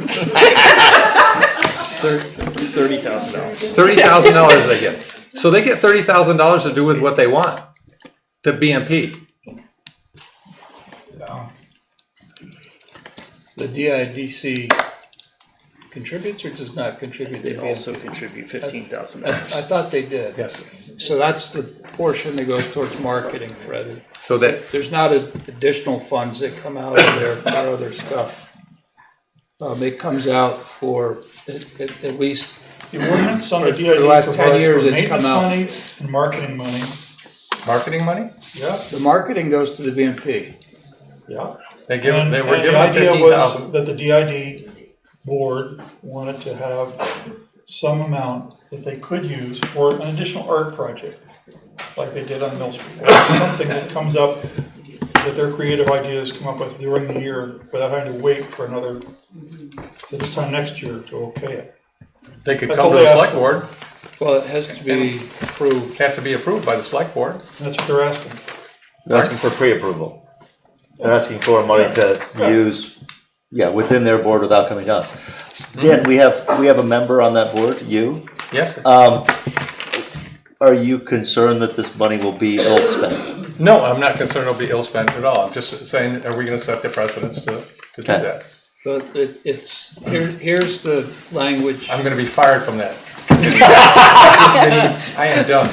$30,000. $30,000 they get. So they get $30,000 to do with what they want. The BMP. The DIDC contributes or does not contribute? They also contribute $15,000. I thought they did. Yes. So that's the portion that goes towards marketing, Fred. So that there's not additional funds that come out of there for other stuff. It comes out for at least the ordinance on the DID for the last 10 years. It's come out. Money and marketing money. Marketing money? Yeah. The marketing goes to the BMP. Yeah. They were And given the idea was 15,000. that the DID board wanted to have some amount that they could use for an additional art project, like they did on Mill Street. Or something that comes up, that their creative ideas come up with during the year without having to wait for this time next year to okay it. They could That's come all to the they asked select for. board. Well, it has to be approved. Have to be approved by the select board. That's what they're asking. They're asking for pre-approval. They're asking for money to use, within their board without coming to us. Dan, we have a member on that board, you. Yes. Are you concerned that this money will be ill spent? No, I'm not concerned it'll be ill spent at all. I'm just saying, are we going to set the precedence to do that? But here's the language. I'm going to be fired from that. I am done.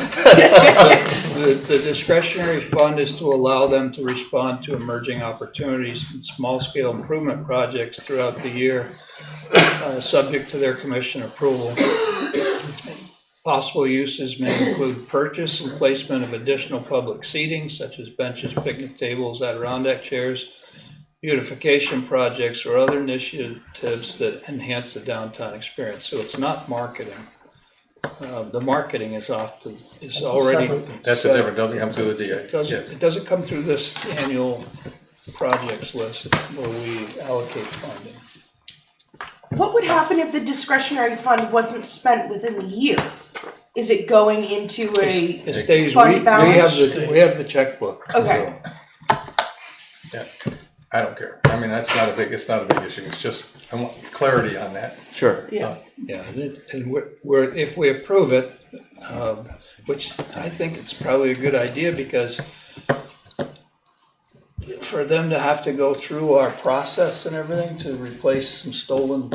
The discretionary fund is to allow them to respond to emerging opportunities and small-scale improvement projects throughout the year, subject to their commission approval. Possible uses may include purchase and placement of additional public seating, such as benches, picnic tables, Adirondack chairs, beautification projects, or other initiatives that enhance the downtown experience. So it's not marketing. The marketing is already. That's a different, doesn't come through the DA. It doesn't come through this annual projects list where we allocate funding. What would happen if the discretionary fund wasn't spent within the year? Is it going into It stays, fund balance? we have the checkbook. Okay. Yeah, I don't care. I mean, it's not a big issue. It's just, I want clarity on that. Sure. Yeah. And if we approve it, which I think is probably a good idea, because for them to have to go through our process and everything to replace some stolen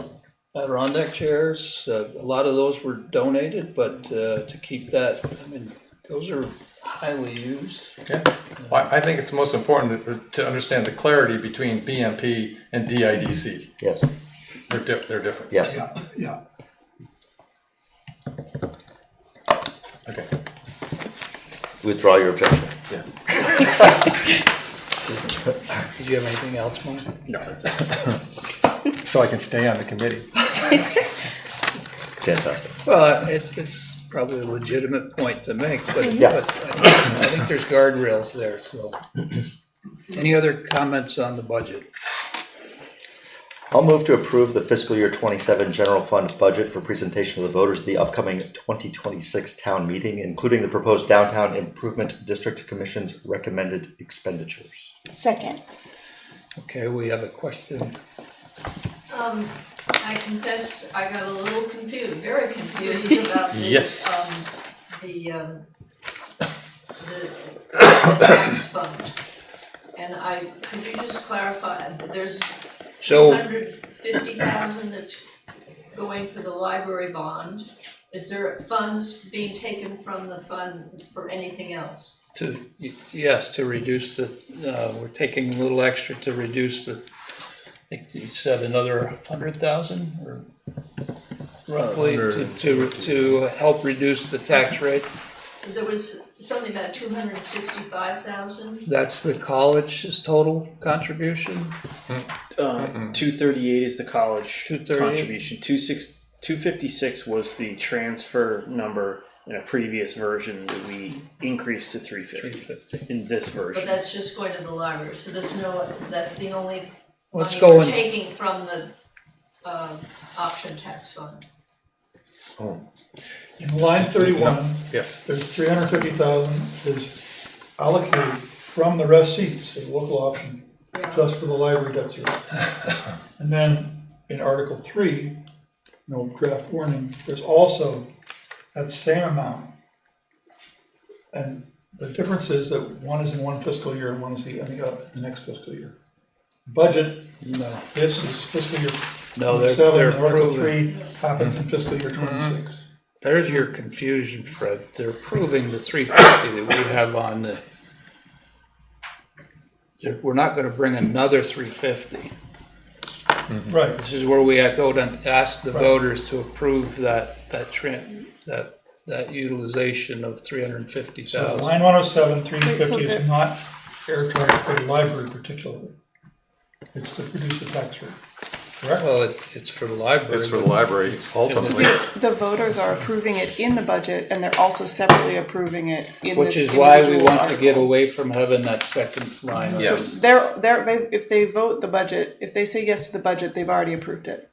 Adirondack chairs, a lot of those were donated, but to keep that, I mean, those are highly used. Okay. Well, I think it's most important to understand the clarity between BMP and DIDC. Yes. They're different. Yes. Yeah. Okay. Withdraw your objection. Yeah. Did you have anything else, Mark? No, that's it. So I can stay on the committee. Fantastic. Well, it's probably a legitimate point to make, but Yeah. I think there's guardrails there, so. Any other comments on the budget? I'll move to approve the fiscal year 27 general fund budget for presentation to the voters at the upcoming 2026 town meeting, including the proposed Downtown Improvement District Commission's recommended expenditures. Second. Okay, we have a question. I confess I got a little confused, very confused about the, Yes. the tax fund. And could you just clarify, there's So- 250,000 that's going for the library bond. Is there funds being taken from the fund for anything else? Yes, to reduce we're taking a little extra to reduce I think you said another 100,000 or roughly to help reduce the tax rate. There was something about 265,000. That's the college's total contribution. 238 is the college 238? contribution. 256 was the transfer number in a previous version that we increased to 350 in this version. But that's just going to the library, so that's the only What's money we're going- taking from the option tax fund. Oh. In line 31, Yes. there's 350,000 is allocated from the rest seats of local option, just for the library debt service. And then in Article 3, no draft warning, there's also that same amount. And the difference is that one is in one fiscal year and one is the next fiscal year. Budget, No. this is fiscal year No, they're 27, Article approving. 3 happens in fiscal year 26. There's your confusion, Fred. They're approving the 350 that we have on the. We're not going to bring another 350. Right. This is where we go to ask the Right. voters to approve that utilization of So 350,000. line 107, 350 Wait, so is not airtight for the library particularly. It's to produce a tax rate, correct? Well, it's for the library. It's for the library, ultimately. The voters are approving it in the budget, and they're also separately approving it in Which this is why we individual want to get article. away from having that second line. Yeah. So if they vote the budget, if they say yes to the budget, they've already approved it.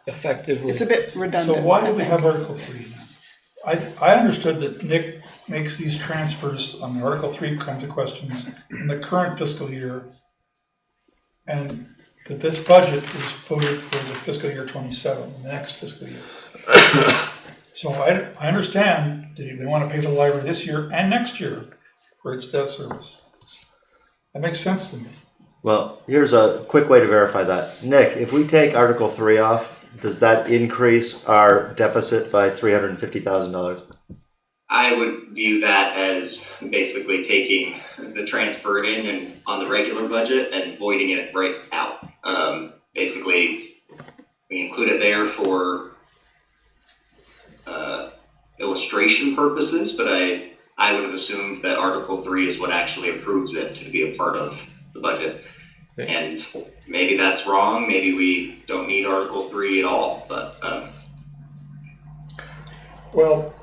Effectively. It's a bit redundant. So why I do we think. have Article 3 then? I understood that Nick makes these transfers on the Article 3 kinds of questions in the current fiscal year, and that this budget is voted for the fiscal year 27, the next fiscal year. So I understand that they want to pay for the library this year and next year for its debt service. That makes sense to me. Well, here's a quick way to verify that. Nick, if we take Article 3 off, does that increase our deficit by $350,000? I would view that as basically taking the transfer in and on the regular budget and voiding it right out. Basically, we include it there for illustration purposes, but I would have assumed that Article 3 is what actually approves it to be a part of the budget. And maybe that's wrong. Maybe we don't need Article 3 at all, but Well,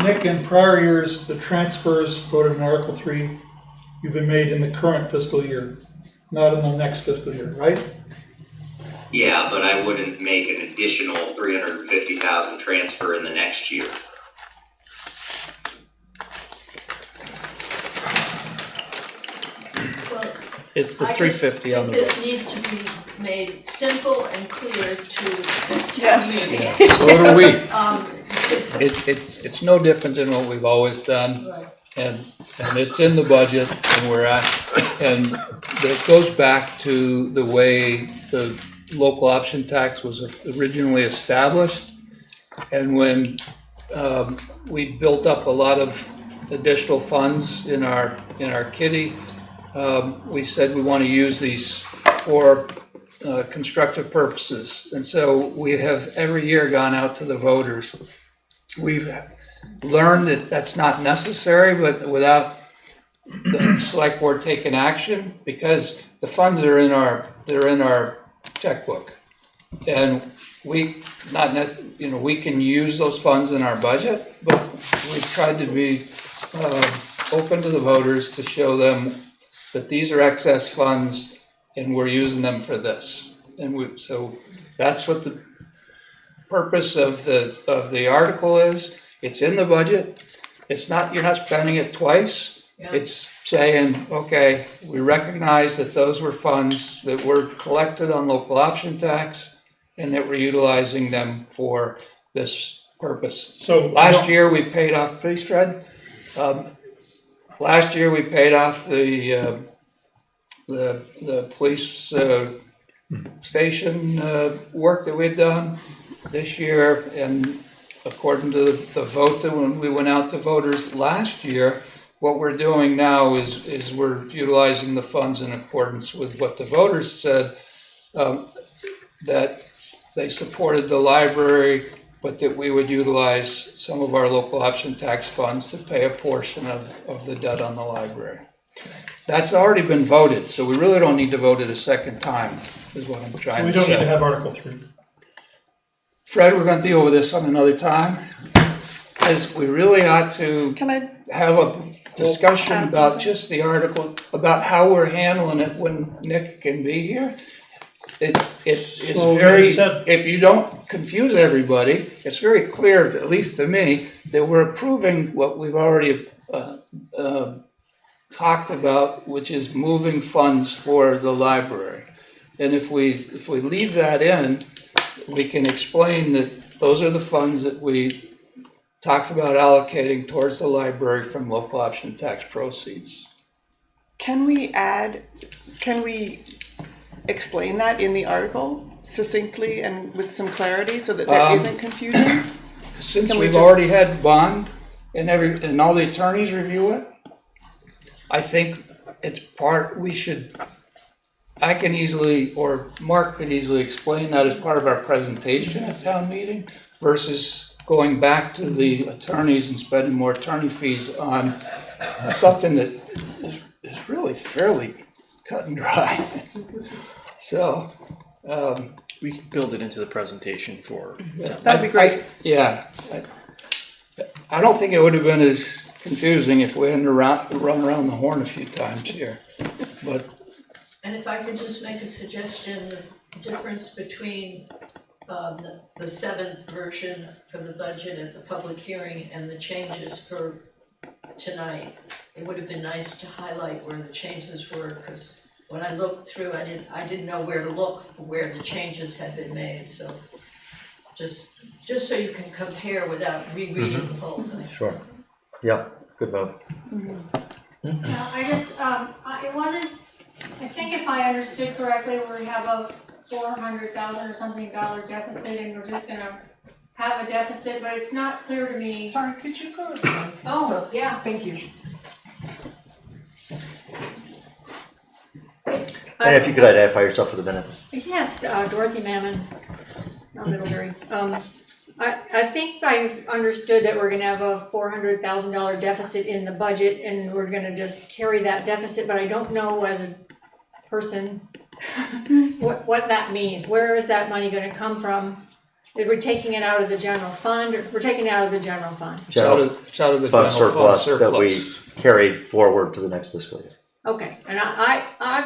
Nick, in prior years, the transfers voted in Article 3, you've been made in the current fiscal year, not in the next fiscal year, right? yeah, but I wouldn't make an additional 350,000 transfer in the next year. Well, It's the I 350 just on the think vote. this needs to be made simple and clear to the town Yes. meeting. So do we. It's no different than what we've always done, Right. and it's in the budget, and and it goes back to the way the local option tax was originally established. And when we built up a lot of additional funds in our kitty, we said we want to use these for constructive purposes. And so we have every year gone out to the voters. We've learned that that's not necessary, but without the select board taking action, because the funds are in our checkbook. And we we can use those funds in our budget, but we've tried to be open to the voters to show them that these are excess funds and we're using them for this. And so that's what the purpose of the article is. It's in the budget. You're not spending it twice. Yeah. It's saying, okay, we recognize that those were funds that were collected on local option tax and that we're utilizing them for this purpose. So Last year, we paid off, please, Fred. Last year, we paid off the police station work that we'd done. This year, and according to the vote that when we went out to voters last year, what we're doing now is we're utilizing the funds in accordance with what the voters said, that they supported the library, but that we would utilize some of our local option tax funds to pay a portion of the debt on the library. That's already been voted, so we really don't need to vote it a second time, is what I'm trying We to don't need to say. have Article 3. Fred, we're gonna deal with this on another time, because we really ought to Can I, have a discussion add about something? just the article, about how we're handling it when Nick can be here. It's So we very, said- if you don't confuse everybody, it's very clear, at least to me, that we're approving what we've already talked about, which is moving funds for the library. And if we leave that in, we can explain that those are the funds that we talked about allocating towards the library from local option tax proceeds. can we explain that in the article succinctly and with some clarity so that there isn't confusion? Since Can we we've just- already had bond and all the attorneys review it, I think it's I can easily, or Mark could easily explain that as part of our presentation at town meeting versus going back to the attorneys and spending more attorney fees on something that is really fairly cut and dry. So, We can build it into the presentation for. that'd be great. Yeah. I don't think it would have been as confusing if we hadn't run around the horn a few times here, but And if I could just make a suggestion, the difference between the seventh version for the budget at the public hearing and the changes for tonight, it would have been nice to highlight where the changes were, because when I looked through, I didn't know where to look for where the changes had been made, so just so you can compare without rereading the whole thing. Sure. Yeah, good move. I just, it wasn't, I think if I understood correctly, we have a $400,000 or something deficit, and we're just gonna have a deficit, but it's not clear to me. Sorry, could you go? Oh, yeah. Thank you. And if you could identify yourself for the minutes. Yes, Dorothy Mammon, Middlebury. I think I've understood that we're gonna have a $400,000 deficit in the budget, and we're gonna just carry that deficit, but I don't know as a person what that means. Where is that money gonna come from? If we're taking it out of the general fund, or we're taking it out of the general fund? it's out of the Fund general fund surplus that surplus. we carried forward to the next fiscal year. Okay, and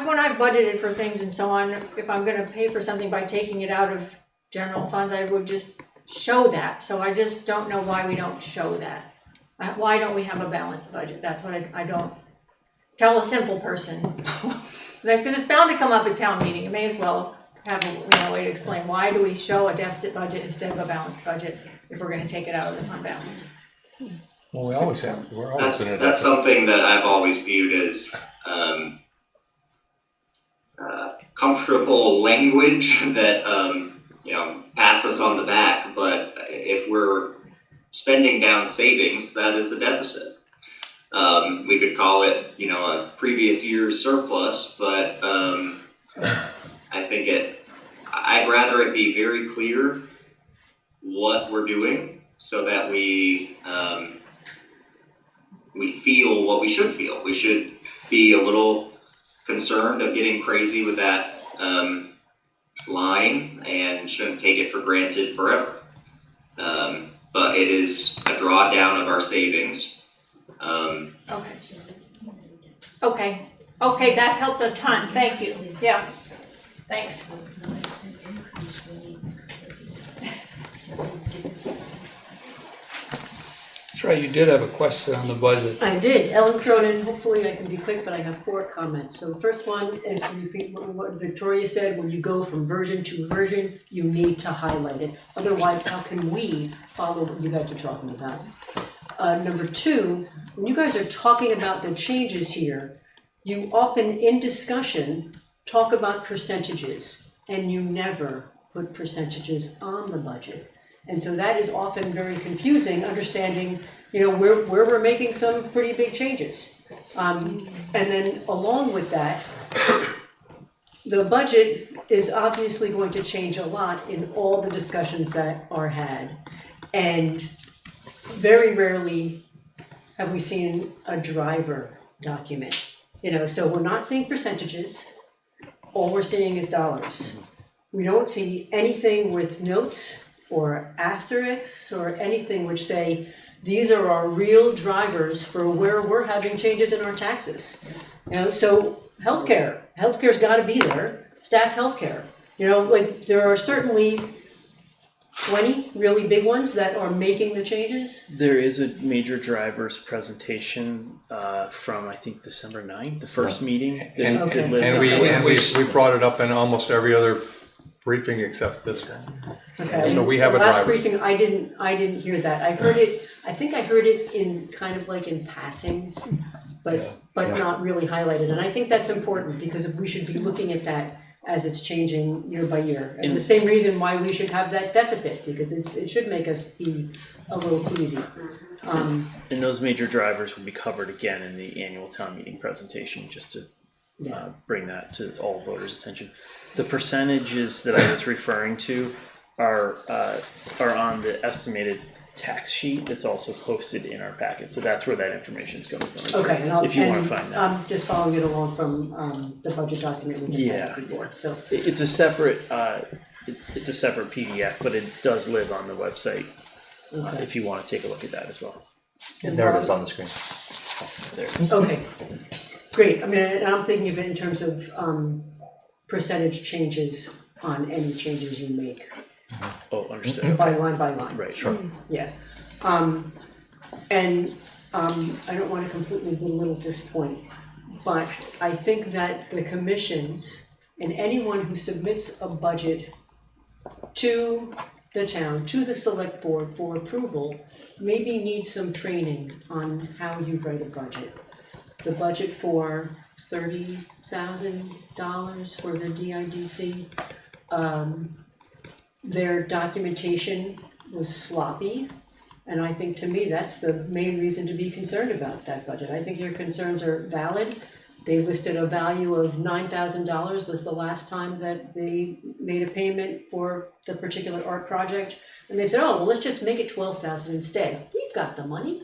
when I've budgeted for things and so on, if I'm gonna pay for something by taking it out of general funds, I would just show that. So I just don't know why we don't show that. Why don't we have a balanced budget? That's what I don't tell a simple person. Because it's bound to come up at town meeting. You may as well have a way to explain, why do we show a deficit budget instead of a balanced budget if we're gonna take it out of the fund balance? Well, we always have, we're always in a That's deficit. something that I've always viewed as comfortable language that pats us on the back. But if we're spending down savings, that is a deficit. We could call it, a previous year's surplus, but I think I'd rather it be very clear what we're doing so that we feel what we should feel. We should be a little concerned of getting crazy with that line and shouldn't take it for granted forever. But it is a drawdown of our savings. Okay, that helped a ton. Thank you. Yeah, thanks. That's right, you did have a question on the budget. I did. Ellen Cronin, hopefully I can be quick, but I have 4 comments. So the first one is to repeat what Victoria said, when you go from version to version, you need to highlight it. Otherwise, how can we follow what you guys are talking about? Number 2, when you guys are talking about the changes here, you often in discussion talk about percentages, and you never put percentages on the budget. And so that is often very confusing, understanding, where we're making some pretty big changes. And then along with that, the budget is obviously going to change a lot in all the discussions that are had. And very rarely have we seen a driver document. So we're not seeing percentages, all we're seeing is dollars. We don't see anything with notes or asterisks or anything which say, these are our real drivers for where we're having changes in our taxes. So healthcare's gotta be there, staff healthcare. There are certainly 20 really big ones that are making the changes. There is a major drivers presentation from I think December 9th, the first meeting. And we brought it up in almost every other briefing except this one. Okay. So we have a last driver. briefing, I didn't hear that. I think I heard it in kind of like in passing, but not really highlighted. And I think that's important because we should be looking at that as it's changing year by year. And the same reason why we should have that deficit, because it should make us be a little queasy. And those major drivers will be covered again in the annual town meeting presentation, just to bring that to all voters' attention. The percentages that I was referring to are on the estimated tax sheet that's also posted in our packet, so that's where that information is coming from. Okay, and if you want to find that. I'm just following it along from the budget document we just had before, so. It's a separate it's a separate PDF, but it does live on the website if you want to take a look at that as well. And there it is on the screen. There it is. Okay, great. I mean, and I'm thinking of it in terms of percentage changes on any changes you make. Oh, understood. By line by line. Right. Sure. Yeah. I don't want to completely belittle this point, but I think that the commissions and anyone who submits a budget to the town, to the select board for approval, maybe needs some training on how you write a budget. The budget for $30,000 for the DIDC, their documentation was sloppy, and I think to me that's the main reason to be concerned about that budget. I think your concerns are valid. They listed a value of $9,000 was the last time that they made a payment for the particular art project, and they said, oh, well, let's just make it $12,000 instead. We've got the money.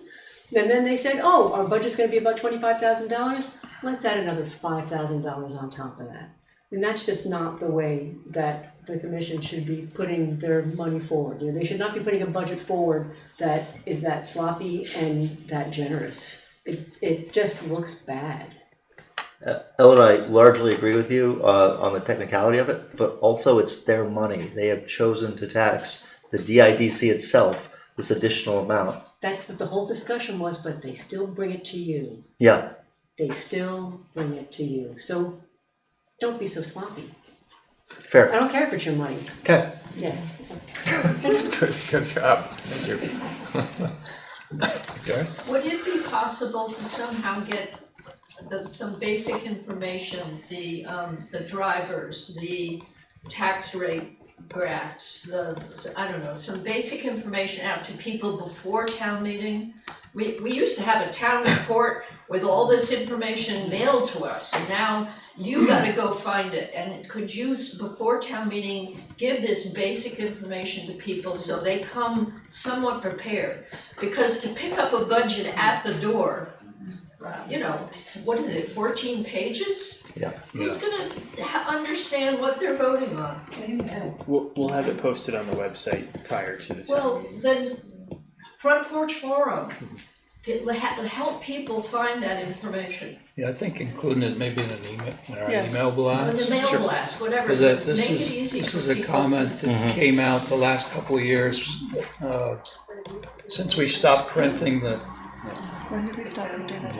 And then they said, oh, our budget's gonna be about $25,000. Let's add another $5,000 on top of that. And that's just not the way that the commission should be putting their money forward. You know, they should not be putting a budget forward that is that sloppy and that generous. It just looks bad. Ellen, I largely agree with you on the technicality of it, but also it's their money. They have chosen to tax the DIDC itself this additional amount. That's what the whole discussion was, but they still bring it to you. Yeah. They still bring it to you. So don't be so sloppy. Fair. I don't care if it's your money. Okay. Yeah. Good job. Thank you. Okay. Would it be possible to somehow get some basic information, the drivers, the tax rate graphs, some basic information out to people before town meeting? We used to have a town report with all this information mailed to us, and now you gotta go find it. And could you, before town meeting, give this basic information to people so they come somewhat prepared? Because to pick up a budget at the door, what is it, 14 pages? Yeah. Who's gonna understand what they're voting on? We'll have it posted on the website prior to the town meeting. Well, then, Front Porch Forum, help people find that information. Yeah, I think including it maybe in an email, in our Yes. email blast. Or the mail blast, whatever, Because but this make is, it easy this for is a people. comment that came out the last couple of years, since we stopped printing the, When did we stop printing it?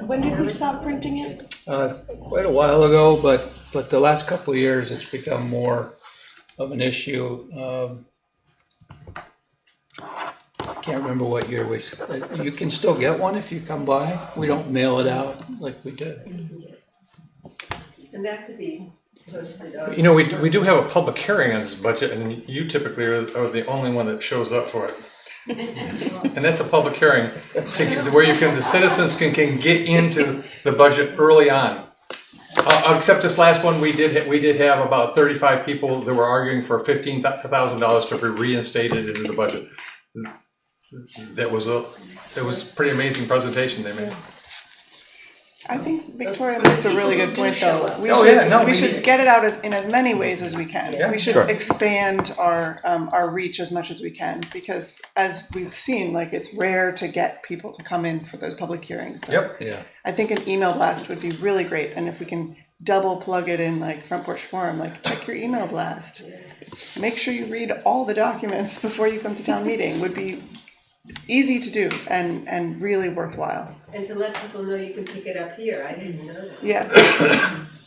When did we stop printing it? quite a while ago, but the last couple of years, it's become more of an issue. I can't remember what year you can still get one if you come by. We don't mail it out like we did. And that could be posted on. You know, we do have a public hearing on this budget, and you typically are the only one that shows up for it. And that's a public hearing where the citizens can get into the budget early on. Except this last one, we did have about 35 people that were arguing for $15,000 to be reinstated into the budget. That was a pretty amazing presentation they made. I think Victoria makes a really good point, though. We should get it out in as many ways as we can. Yeah, we should expand our reach as much as we can, because as we've seen, like, it's rare to get people to come in for those public hearings. So Yep. Yeah. I think an email blast would be really great, and if we can double plug it in, like Front Porch Forum, like, check your email blast. Make sure you read all the documents before you come to town meeting would be easy to do and really worthwhile. And to let people know you can pick it up here, I didn't know that. Yeah.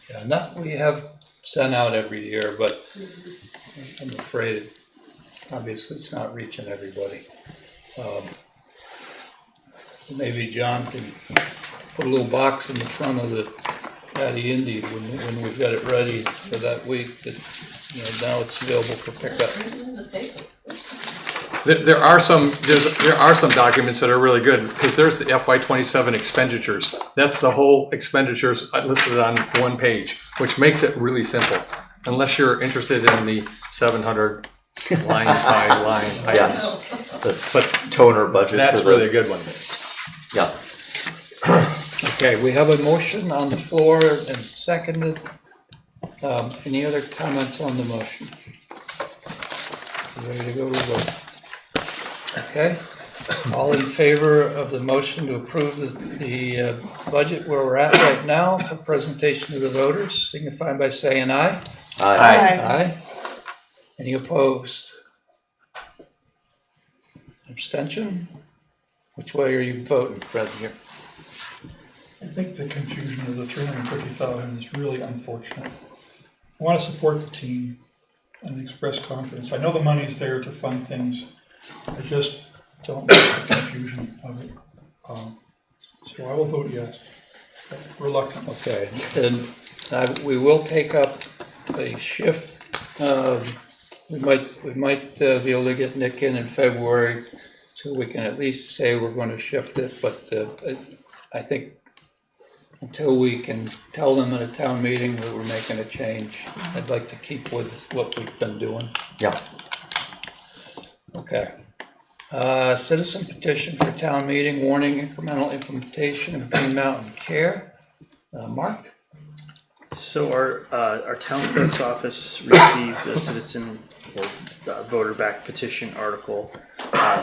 Yeah, and that we have sent out every year, but I'm afraid, obviously, it's not reaching everybody. Maybe John can put a little box in the front of the Patty Indy when we've got it ready for that week, that, now it's available for pickup. There are some documents that are really good, because there's the FY27 expenditures. That's the whole expenditures listed on one page, which makes it really simple, unless you're interested in the 700 line by line items. the toner budget. That's for the, really a good one. Yeah. Okay, we have a motion on the floor and seconded. Any other comments on the motion? Ready to go to vote? Okay, all in favor of the motion to approve the budget where we're at right now for presentation to the voters, signify by saying aye. Aye. Aye. Any opposed? Abstention? Which way are you voting, Fred, here? I think the confusion of the 350,000 is really unfortunate. I want to support the team and express confidence. I know the money's there to fund things. I just don't like the confusion of it. So I will vote yes, but reluctant. Okay, and we will take up a shift. We might be able to get Nick in February, so we can at least say we're going to shift it. But I think until we can tell them at a town meeting that we're making a change, I'd like to keep with what we've been doing. Yeah. Okay. Citizen petition for town meeting warning incremental implementation of Green Mountain Care. Mark? So our town clerk's office received a citizen or voter-backed petition article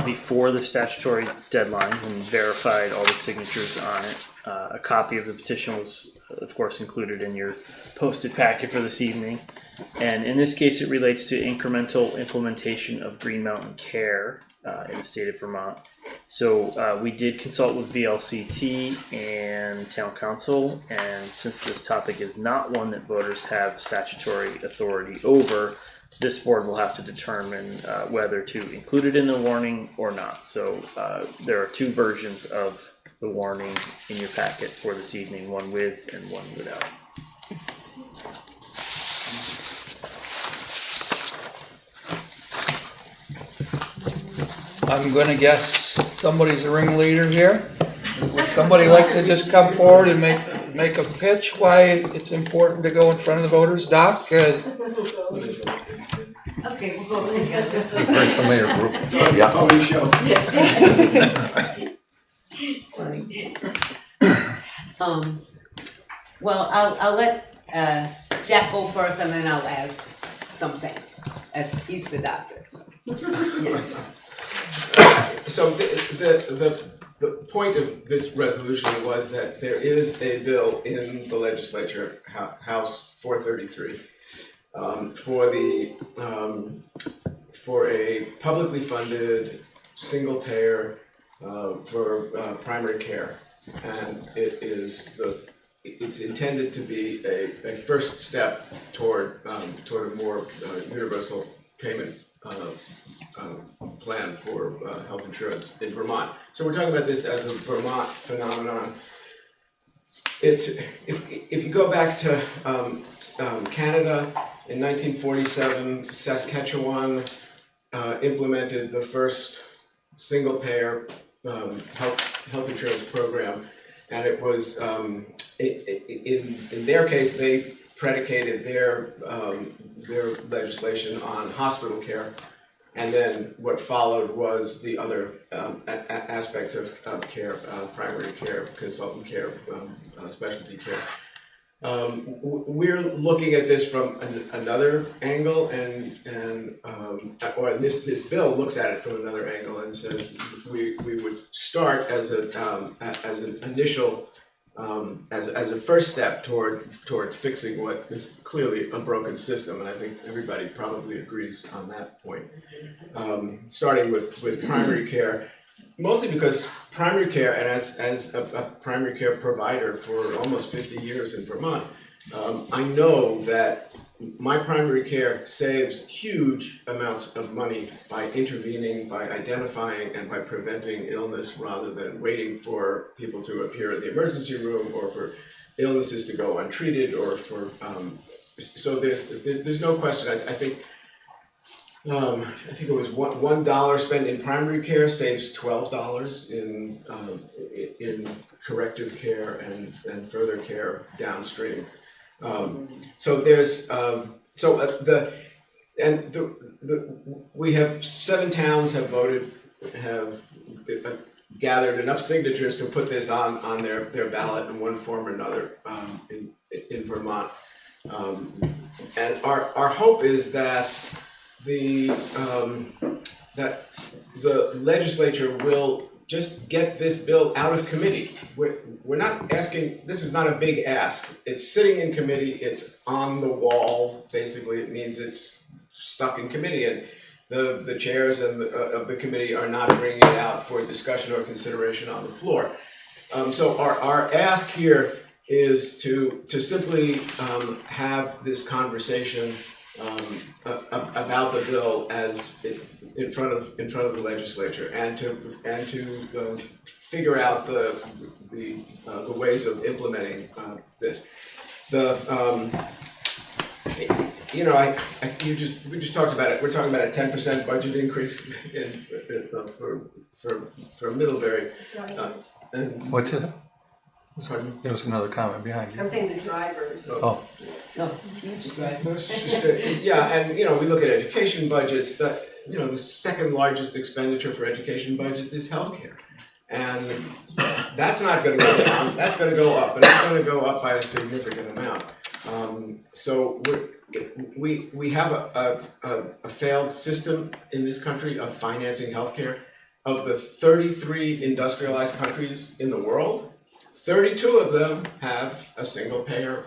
before the statutory deadline and verified all the signatures on it. A copy of the petition was, of course, included in your posted packet for this evening. And in this case, it relates to incremental implementation of Green Mountain Care in the state of Vermont. So we did consult with VLCT and Town Council, and since this topic is not one that voters have statutory authority over, this board will have to determine whether to include it in the warning or not. So there are two versions of the warning in your packet for this evening, one with and one without. I'm gonna guess somebody's a ringleader here. Would somebody like to just come forward and make a pitch why it's important to go in front of the voters? Doc? Okay, we'll go together. It's a very familiar group. Yeah. Pony show. It's funny. Well, I'll let Jack go first, and then I'll add some things, as he's the doctor. So. Yeah. So the point of this resolution was that there is a bill in the legislature, House 433, for a publicly funded single payer for primary care, and it's intended to be a first step toward a more universal payment plan for health insurance in Vermont. So we're talking about this as a Vermont phenomenon. If you go back to Canada in 1947, Saskatchewan implemented the first single payer health insurance program, and it was in their case they predicated their legislation on hospital care, and then what followed was the other aspects of care, primary care, consultant care, specialty care. We're looking at this from another angle, and this bill looks at it from another angle and says we would start as an initial. As a first step toward fixing what is clearly a broken system, and I think everybody probably agrees on that point. Starting with primary care, mostly because primary care, and as a primary care provider for almost 50 years in Vermont, I know that my primary care saves huge amounts of money by intervening, by identifying, and by preventing illness rather than waiting for people to appear in the emergency room or for illnesses to go untreated or for, so there's no question. I think it was $1 spent in primary care saves $12 in corrective care and further care downstream. We have 7 towns have voted have gathered enough signatures to put this on their ballot in one form or another in Vermont. And our hope is that the legislature will just get this bill out of committee. We're not asking, this is not a big ask. It's sitting in committee, it's on the wall, basically. It means it's stuck in committee, and the chairs and of the committee are not bringing it out for discussion or consideration on the floor. So our ask here is to simply have this conversation about the bill as in front of the legislature, and to figure out the ways of implementing this. We just talked about it. We're talking about a 10% budget increase for Middlebury. And What's it? Pardon? There was another comment behind you. I'm saying the drivers. Oh. No, huge drivers. Yeah, and we look at education budgets. That the second largest expenditure for education budgets is healthcare, and that's not going to go down. That's going to go up, and it's going to go up by a significant amount. So we have a failed system in this country of financing healthcare. Of the 33 industrialized countries in the world, 32 of them have a single payer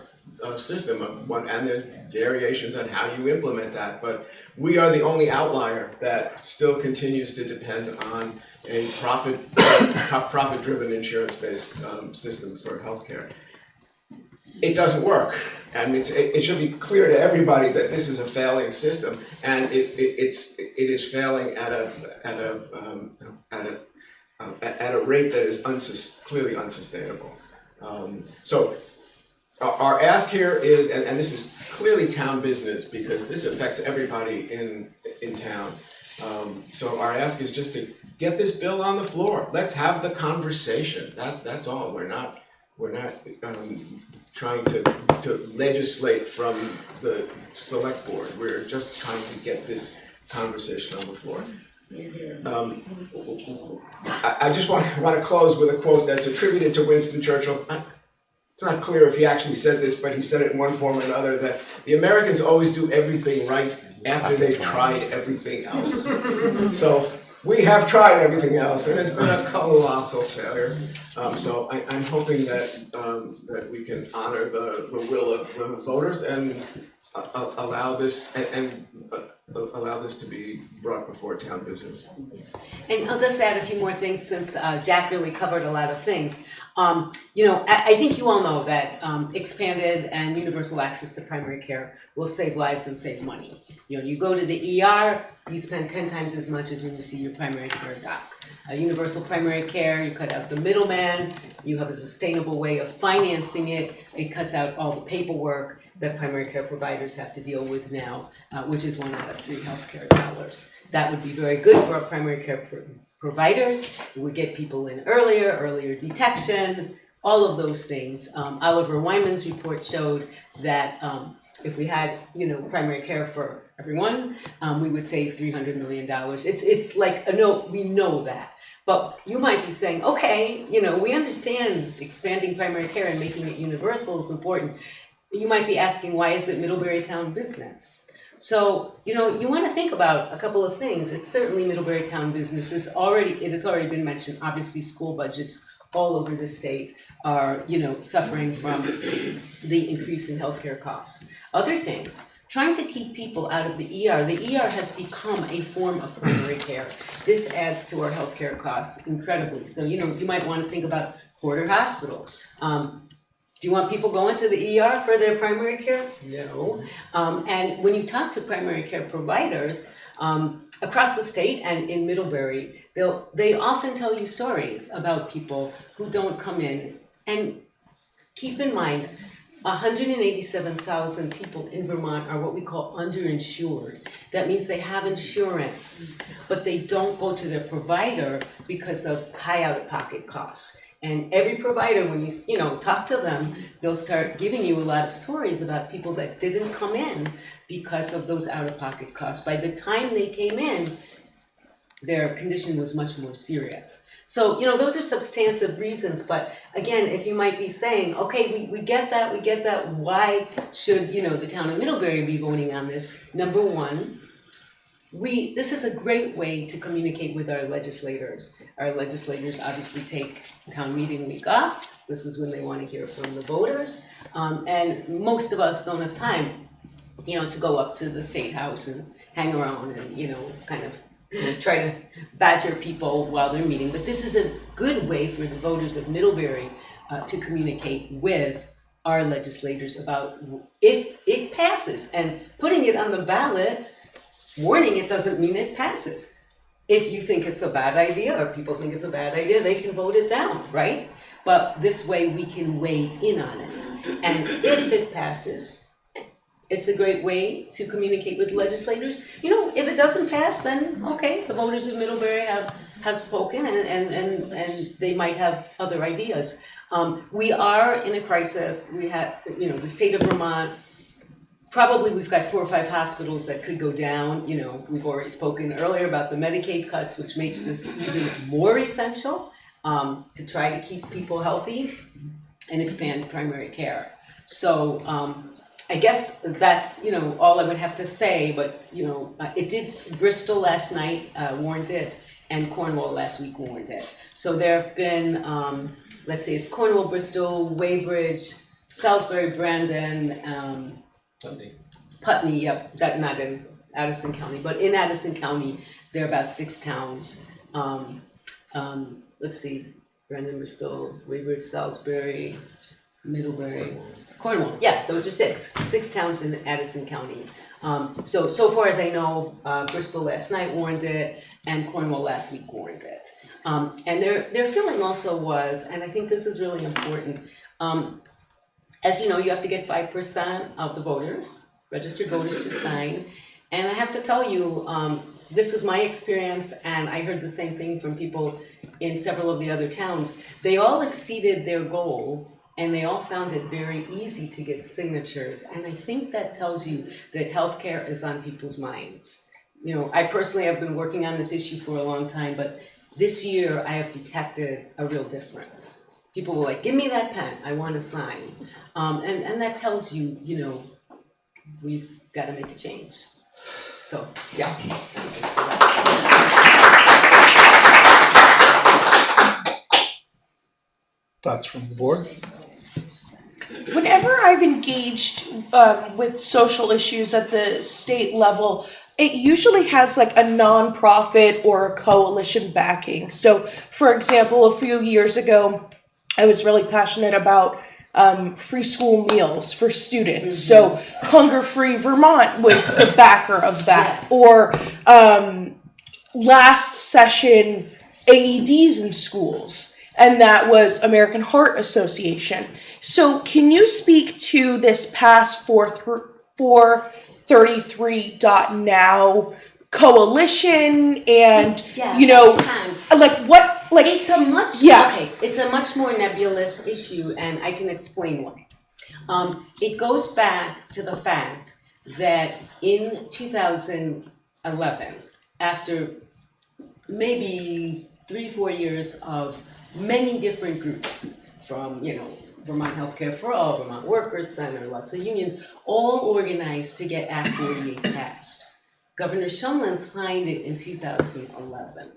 system of one, and there's variations on how you implement that. But we are the only outlier that still continues to depend on a profit-driven insurance-based system for healthcare. It doesn't work, and it should be clear to everybody that this is a failing system, and it is failing at a rate that is clearly unsustainable. So our ask here is, and this is clearly town business because this affects everybody in town. So our ask is just to get this bill on the floor. Let's have the conversation. That's all. We're not trying to legislate from the select board. We're just trying to get this conversation on the floor. I just want to close with a quote that's attributed to Winston Churchill. It's not clear if he actually said this, but he said it in one form or another, that the Americans always do everything right after they've tried everything else. So we have tried everything else, and it's been a colossal failure. So I'm hoping that we can honor the will of the voters and allow this to be brought before town business. And I'll just add a few more things since Jack really covered a lot of things. I think you all know that expanded and universal access to primary care will save lives and save money. You go to the ER, you spend 10 times as much as when you see your primary care doc. Universal primary care, you cut out the middleman, you have a sustainable way of financing it, it cuts out all the paperwork that primary care providers have to deal with now, which is 1 out of 3 healthcare dollars. That would be very good for our primary care providers. It would get people in earlier detection, all of those things. Oliver Wyman's report showed that if we had, primary care for everyone, we would save $300 million. It's like we know that. But you might be saying, okay, we understand expanding primary care and making it universal is important. You might be asking, why is it Middlebury town business? So, you want to think about a couple of things. It's certainly Middlebury town business. It has already been mentioned. Obviously, school budgets all over the state are, suffering from the increase in healthcare costs. Other things, trying to keep people out of the ER. The ER has become a form of primary care. This adds to our healthcare costs incredibly. So, you might want to think about Porter Hospital. Do you want people going to the ER for their primary care? No. And when you talk to primary care providers across the state and in Middlebury, they often tell you stories about people who don't come in. And keep in mind, 187,000 people in Vermont are what we call underinsured. That means they have insurance, but they don't go to their provider because of high out-of-pocket costs. And every provider, when you talk to them, they'll start giving you a lot of stories about people that didn't come in because of those out-of-pocket costs. By the time they came in, their condition was much more serious. So, those are substantive reasons, but again, if you might be saying, okay, we get that, why should, the town of Middlebury be voting on this? Number one, this is a great way to communicate with our legislators. Our legislators obviously take town meeting week off. This is when they want to hear from the voters. And most of us don't have time, to go up to the State House and hang around and, kind of try to badger people while they're meeting. But this is a good way for the voters of Middlebury to communicate with our legislators about if it passes. And putting it on the ballot, warning it doesn't mean it passes. If you think it's a bad idea or people think it's a bad idea, they can vote it down, right? But this way we can weigh in on it. And if it passes, it's a great way to communicate with legislators. If it doesn't pass, then okay, the voters of Middlebury have spoken and they might have other ideas. We are in a crisis. We have, the state of Vermont, probably we've got 4 or 5 hospitals that could go down. We've already spoken earlier about the Medicaid cuts, which makes this even more essential to try to keep people healthy and expand primary care. So I guess that's, all I would have to say, but, it did, Bristol last night warned it, and Cornwall last week warned it. So there have been, let's see, it's Cornwall, Bristol, Weybridge, Salisbury, Brandon, Putney, yep, that not in Addison County, but in Addison County, there are about 6 towns. Let's see, Brandon, Bristol, Weybridge, Salisbury, Middlebury, Cornwall, yeah, those are 6 towns in Addison County. So far as I know, Bristol last night warned it, and Cornwall last week warned it. And their feeling also was, and I think this is really important, as you know, you have to get 5% of the voters, registered voters, to sign. And I have to tell you, this was my experience, and I heard the same thing from people in several of the other towns. They all exceeded their goal, and they all found it very easy to get signatures. And I think that tells you that healthcare is on people's minds. I personally have been working on this issue for a long time, but this year I have detected a real difference. People were like, give me that pen, I want to sign. And that tells you, we've got to make a change. So, yeah. Thoughts from the board? Whenever I've engaged with social issues at the state level, it usually has like a nonprofit or a coalition backing. So, for example, a few years ago, I was really passionate about free school meals for students. So, Hunger Free Vermont was the backer of that. Yes. Or last session, AEDs in schools. And that was American Heart Association. So can you speak to this past 433.now coalition and, like what, like it's a much, it's a much more nebulous issue, and I can explain why. It goes back to the fact that in 2011, after maybe 3-4 years of many different groups from, Vermont Healthcare for All, Vermont Workers Center, lots of unions, all organized to get Act 48 passed. Governor Shumlin signed it in 2011.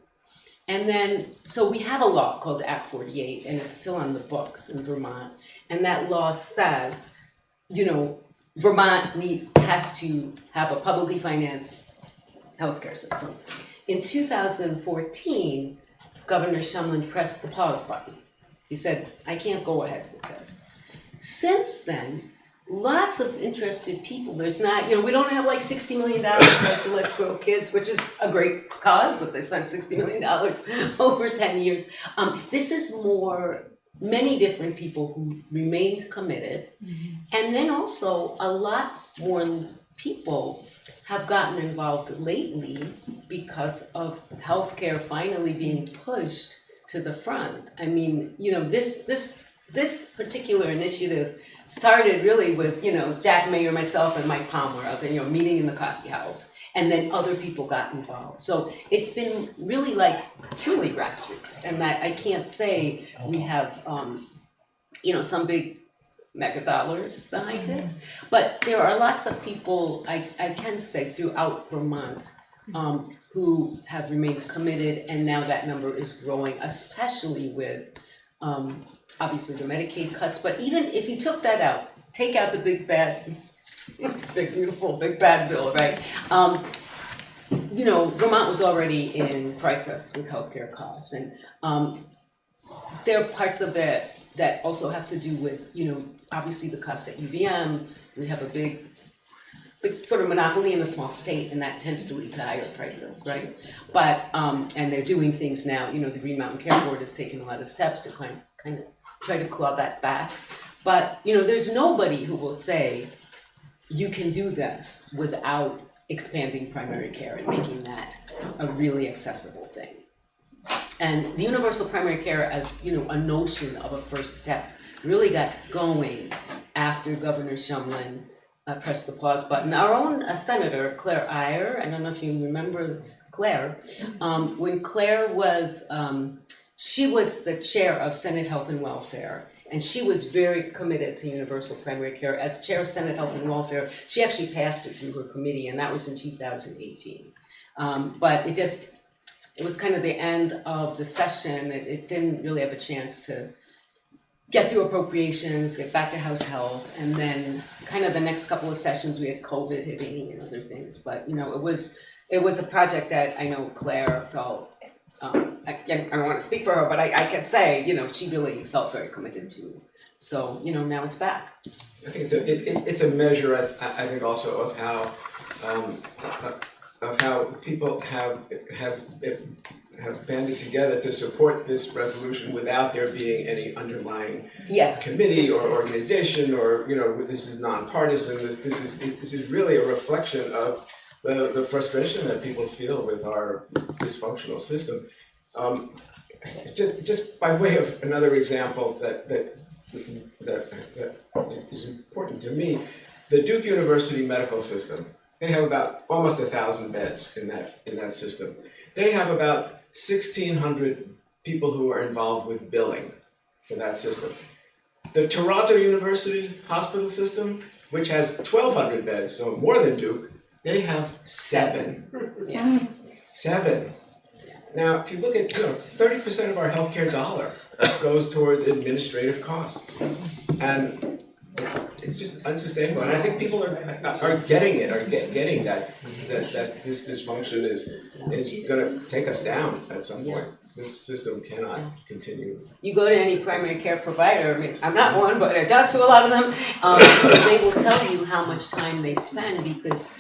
And then, so we have a law called Act 48, and it's still on the books in Vermont. And that law says, Vermont has to have a publicly financed healthcare system. In 2014, Governor Shumlin pressed the pause button. He said, I can't go ahead with this. Since then, lots of interested people, there's not, we don't have like $60 million like the Let's Grow Kids, which is a great cause, but they spent $60 million over 10 years. This is many different people who remained committed. And then also a lot more people have gotten involved lately because of healthcare finally being pushed to the front. I mean, this particular initiative started really with, Jack Mayer, myself, and Mike Palmer out there, meeting in the coffee house. and then other people got involved. So it's been really like truly grassroots, and that I can't say we have, some big mega dollars behind it, but there are lots of people, I can say, throughout Vermont who have remained committed, and now that number is growing, especially with obviously the Medicaid cuts. But even if you took that out, take out the big bad, big beautiful, big bad bill, right? Vermont was already in crisis with healthcare costs, and there are parts of it that also have to do with, obviously the costs at UVM. We have a big sort of monopoly in a small state, and that tends to lead to higher prices, right? But, and they're doing things now, the Green Mountain Care Board has taken a lot of steps to kind of try to claw that back. But, there's nobody who will say, you can do this without expanding primary care and making that a really accessible thing. And the universal primary care as, a notion of a first step really got going after Governor Shumlin pressed the pause button. Our own Senator, Claire Iyer, I don't know if you remember Claire, when Claire was, she was the chair of Senate Health and Welfare, and she was very committed to universal primary care. As chair of Senate Health and Welfare, she actually passed it through her committee, and that was in 2018. But it was kind of the end of the session. It didn't really have a chance to get through appropriations, get back to House Health, and then kind of the next couple of sessions we had COVID hitting and other things. But it was a project that I know Claire felt. I don't want to speak for her, but I can say she really felt very committed to. So now it's back. I think it's a measure. I think also of how people have banded together to support this resolution without there being any underlying committee or organization, or this is nonpartisan. This is really a reflection of the frustration that people feel with our dysfunctional system. Just by way of another example that is important to me, the Duke University medical system. They have about almost 1,000 beds in that system. They have about 1,600 people who are involved with billing for that system. The Toronto University Hospital System, which has 1,200 beds, so more than Duke, they have 7. Yeah. 7. Now, if you look at 30% of our healthcare dollar goes towards administrative costs, and it's just unsustainable. And I think people are getting that this dysfunction is going to take us down at some point. This system cannot continue. You go to any primary care provider, I mean, I'm not one, but I talk to a lot of them, they will tell you how much time they spend because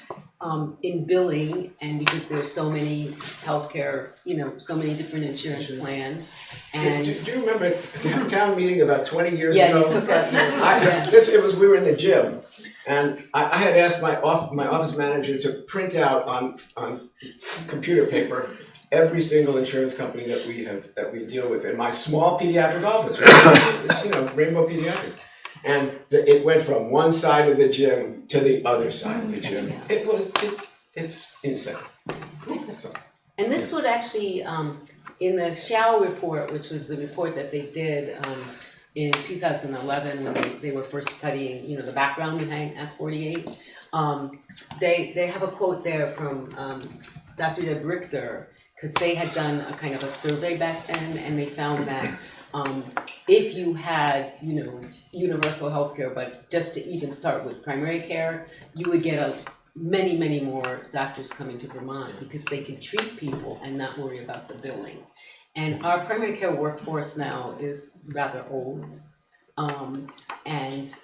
in billing, and because there's so many healthcare, so many different insurance plans. And do you remember a town meeting about 20 years ago? Yeah, you took that. We were in the gym, and I had asked my office manager to print out on computer paper every single insurance company that we deal with in my small pediatric office, right? Rainbow Pediatrics. And it went from one side of the gym to the other side of the gym. It's insane. So, and this would actually, in the Shao report, which was the report that they did in 2011 when they were first studying, the background behind Act 48, they have a quote there from Dr. Deb Richter, because they had done a kind of a survey back then, and they found that if you had, universal health care, but just to even start with primary care, you would get many more doctors coming to Vermont because they could treat people and not worry about the billing. And our primary care workforce now is rather old. And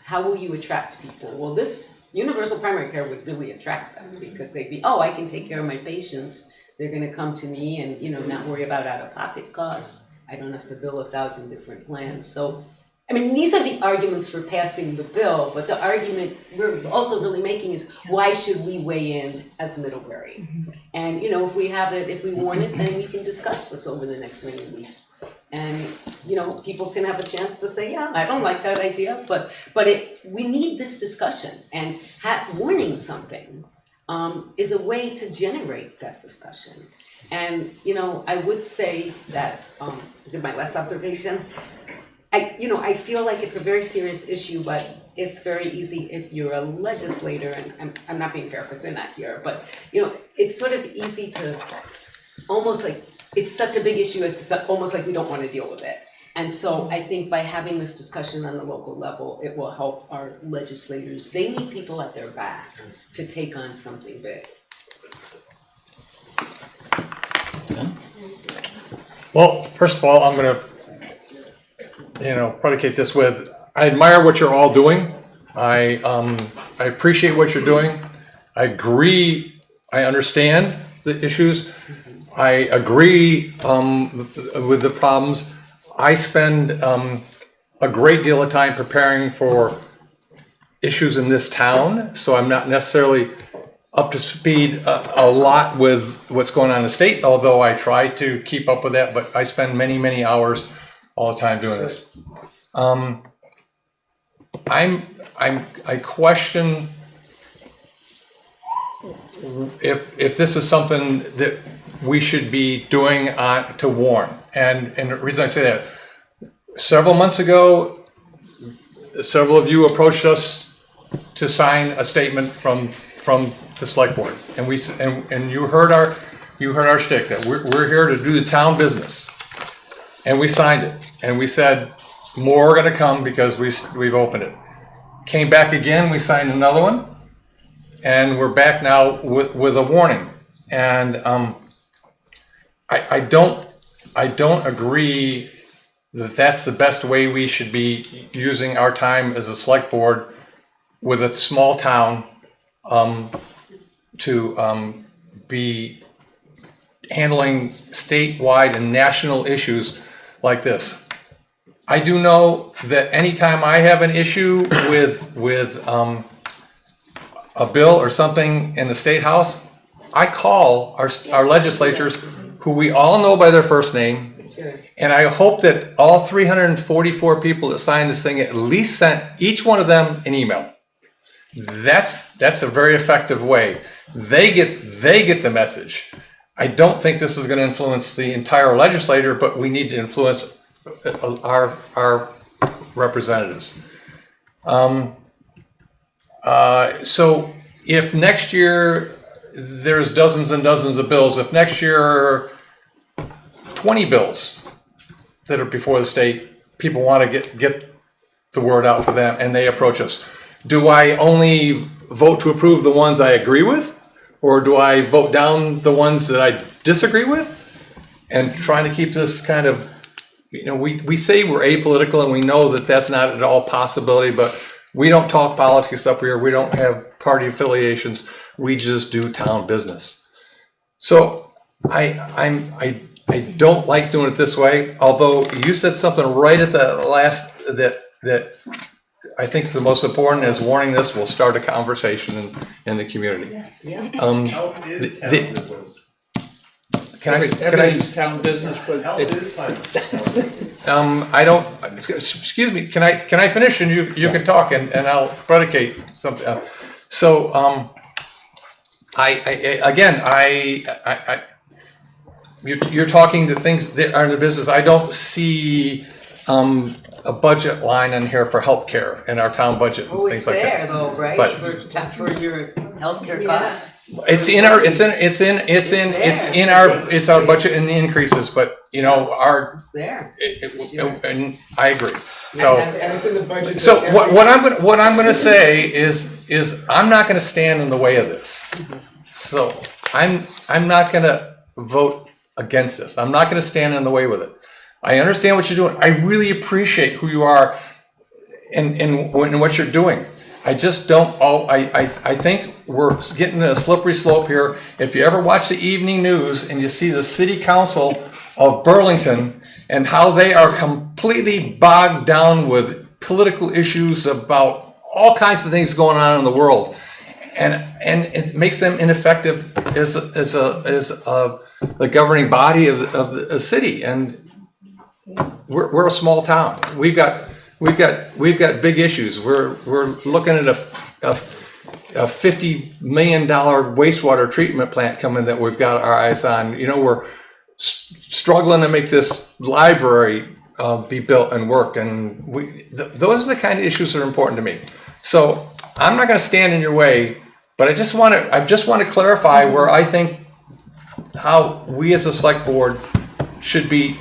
how will you attract people? Well, this universal primary care would really attract them because they'd be, I can take care of my patients. They're going to come to me and not worry about out-of-pocket costs. I don't have to bill 1,000 different plans. So, I mean, these are the arguments for passing the bill, but the argument we're also really making is why should we weigh in as Middlebury? And, if we have it, if we want it, then we can discuss this over the next many weeks. And, people can have a chance to say, I don't like that idea, but we need this discussion and warning something. is a way to generate that discussion. And, I would say that, my last observation, I feel like it's a very serious issue, but it's very easy if you're a legislator, and I'm not being fair for saying that here, but, it's sort of easy to almost like, it's such a big issue, it's almost like we don't want to deal with it. And so I think by having this discussion on the local level, it will help our legislators. They need people at their back to take on something big. Well, first of all, I'm going to, predicate this with, I admire what you're all doing. I appreciate what you're doing. I agree. I understand the issues. I agree with the problems. I spend a great deal of time preparing for issues in this town, so I'm not necessarily up to speed a lot with what's going on in the state, although I try to keep up with that, but I spend many, many hours all the time doing this. I question if this is something that we should be doing to warn. And the reason I say that, several months ago, several of you approached us to sign a statement from the select board, and you heard our shtick that we're here to do the town business, and we signed it, and we said more are going to come because we've opened it. Came back again, we signed another one, and we're back now with a warning. And I don't agree that that's the best way we should be using our time as a select board with a small town to be handling statewide and national issues like this. I do know that anytime I have an issue with a bill or something in the State House, I call our legislatures, who we all know by their first name, and I hope that all 344 people that signed this thing at least sent each one of them an email. That's a very effective way. They get the message. I don't think this is going to influence the entire legislature, but we need to influence our representatives. So if next year there's dozens and dozens of bills, if next year 20 bills that are before the state, people want to get the word out for them, and they approach us, do I only vote to approve the ones I agree with, or do I vote down the ones that I disagree with? And trying to keep this kind of, we say we're apolitical, and we know that that's not at all possibility, but we don't talk politics up here. We don't have party affiliations. We just do town business. So I don't like doing it this way, although you said something right at the last that I think is the most important, is warning this will start a conversation in the community. Yes. Health is town business. Everything's town business, but I don't. Excuse me. Can I finish, and you can talk, and I'll predicate something. You're talking to things that are in the business. I don't see a budget line in here for healthcare in our town budget and things like that. It's there though, right? But for your healthcare costs. it's our budget and the increases, but It's there. and I agree. So And it's in the budget. So what I'm going to say is I'm not going to stand in the way of this. So I'm not going to vote against this. I'm not going to stand in the way with it. I understand what you're doing. I really appreciate who you are and what you're doing. I just don't. I think we're getting a slippery slope here. If you ever watch the evening news and you see the city council of Burlington and how they are completely bogged down with political issues about all kinds of things going on in the world, and it makes them ineffective as the governing body of the city. And we're a small town. We've got big issues. We're looking at a $50 million wastewater treatment plant coming that we've got our eyes on. You know, we're struggling to make this library be built and work, and those are the kind of issues that are important to me. So I'm not going to stand in your way, but I just want to clarify where I think how we as a select board should be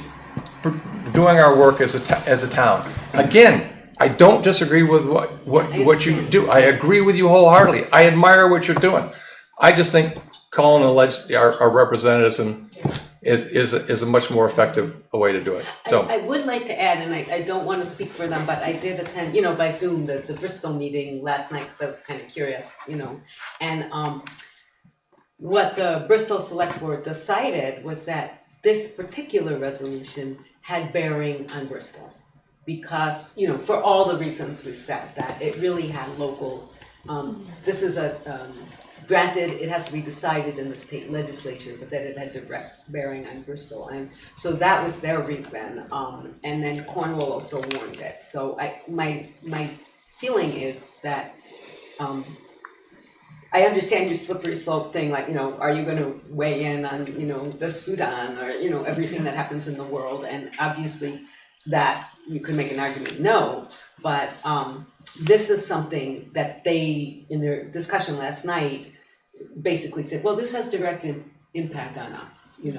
doing our work as a town. Again, I don't disagree with what you do. I agree with you wholeheartedly. I admire what you're doing. I just think calling our representatives is a much more effective way to do it. So I would like to add, and I don't want to speak for them, but I did attend, by Zoom, the Bristol meeting last night because I was kind of curious, and what the Bristol Select Board decided was that this particular resolution had bearing on Bristol. Because, for all the reasons we said, that it really had local, this is granted, it has to be decided in the state legislature, but that it had direct bearing on Bristol. And so that was their reason. And then Cornwall also warned it. So my feeling is that, I understand your slippery slope thing, like, are you going to weigh in on, the Sudan or, everything that happens in the world? And obviously that you could make an argument, no, but this is something that they, in their discussion last night, basically said, well, this has direct impact on us, and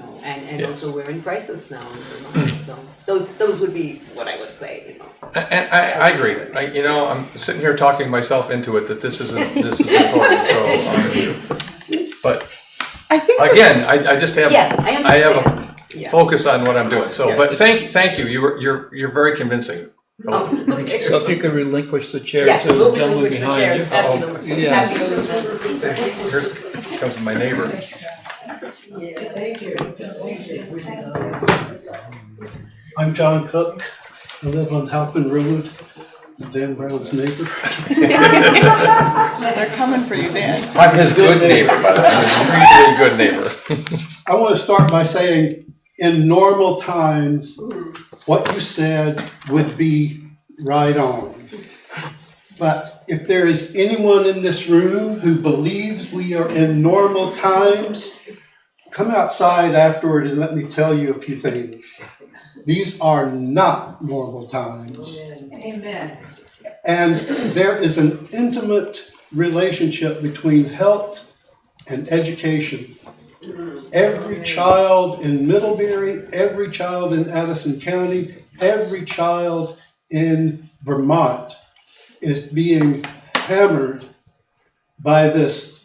yes. Also we're in crisis now in Vermont, so those would be what I would say, And I agree. I'm sitting here talking myself into it that this is important. So, but I think again, I just have I have a focus on what I'm doing. So, Sure. but thank you. You're very convincing. Okay. So if you could relinquish the chair Yes, to the we'll gentleman relinquish the behind you. chairs. Happy to- Yeah. happy to- Here comes my neighbor. I'm John Cook. I live on Halpin Road, Dan Brown's neighbor. They're coming for you, Dan. I'm his good neighbor, by the way. I'm a really good neighbor. I want to start by saying, in normal times, what you said would be right on. But if there is anyone in this room who believes we are in normal times, come outside afterward and let me tell you a few things. These are not normal times. Amen. And there is an intimate relationship between health and education. Every child in Middlebury, every child in Addison County, every child in Vermont is being hammered by this,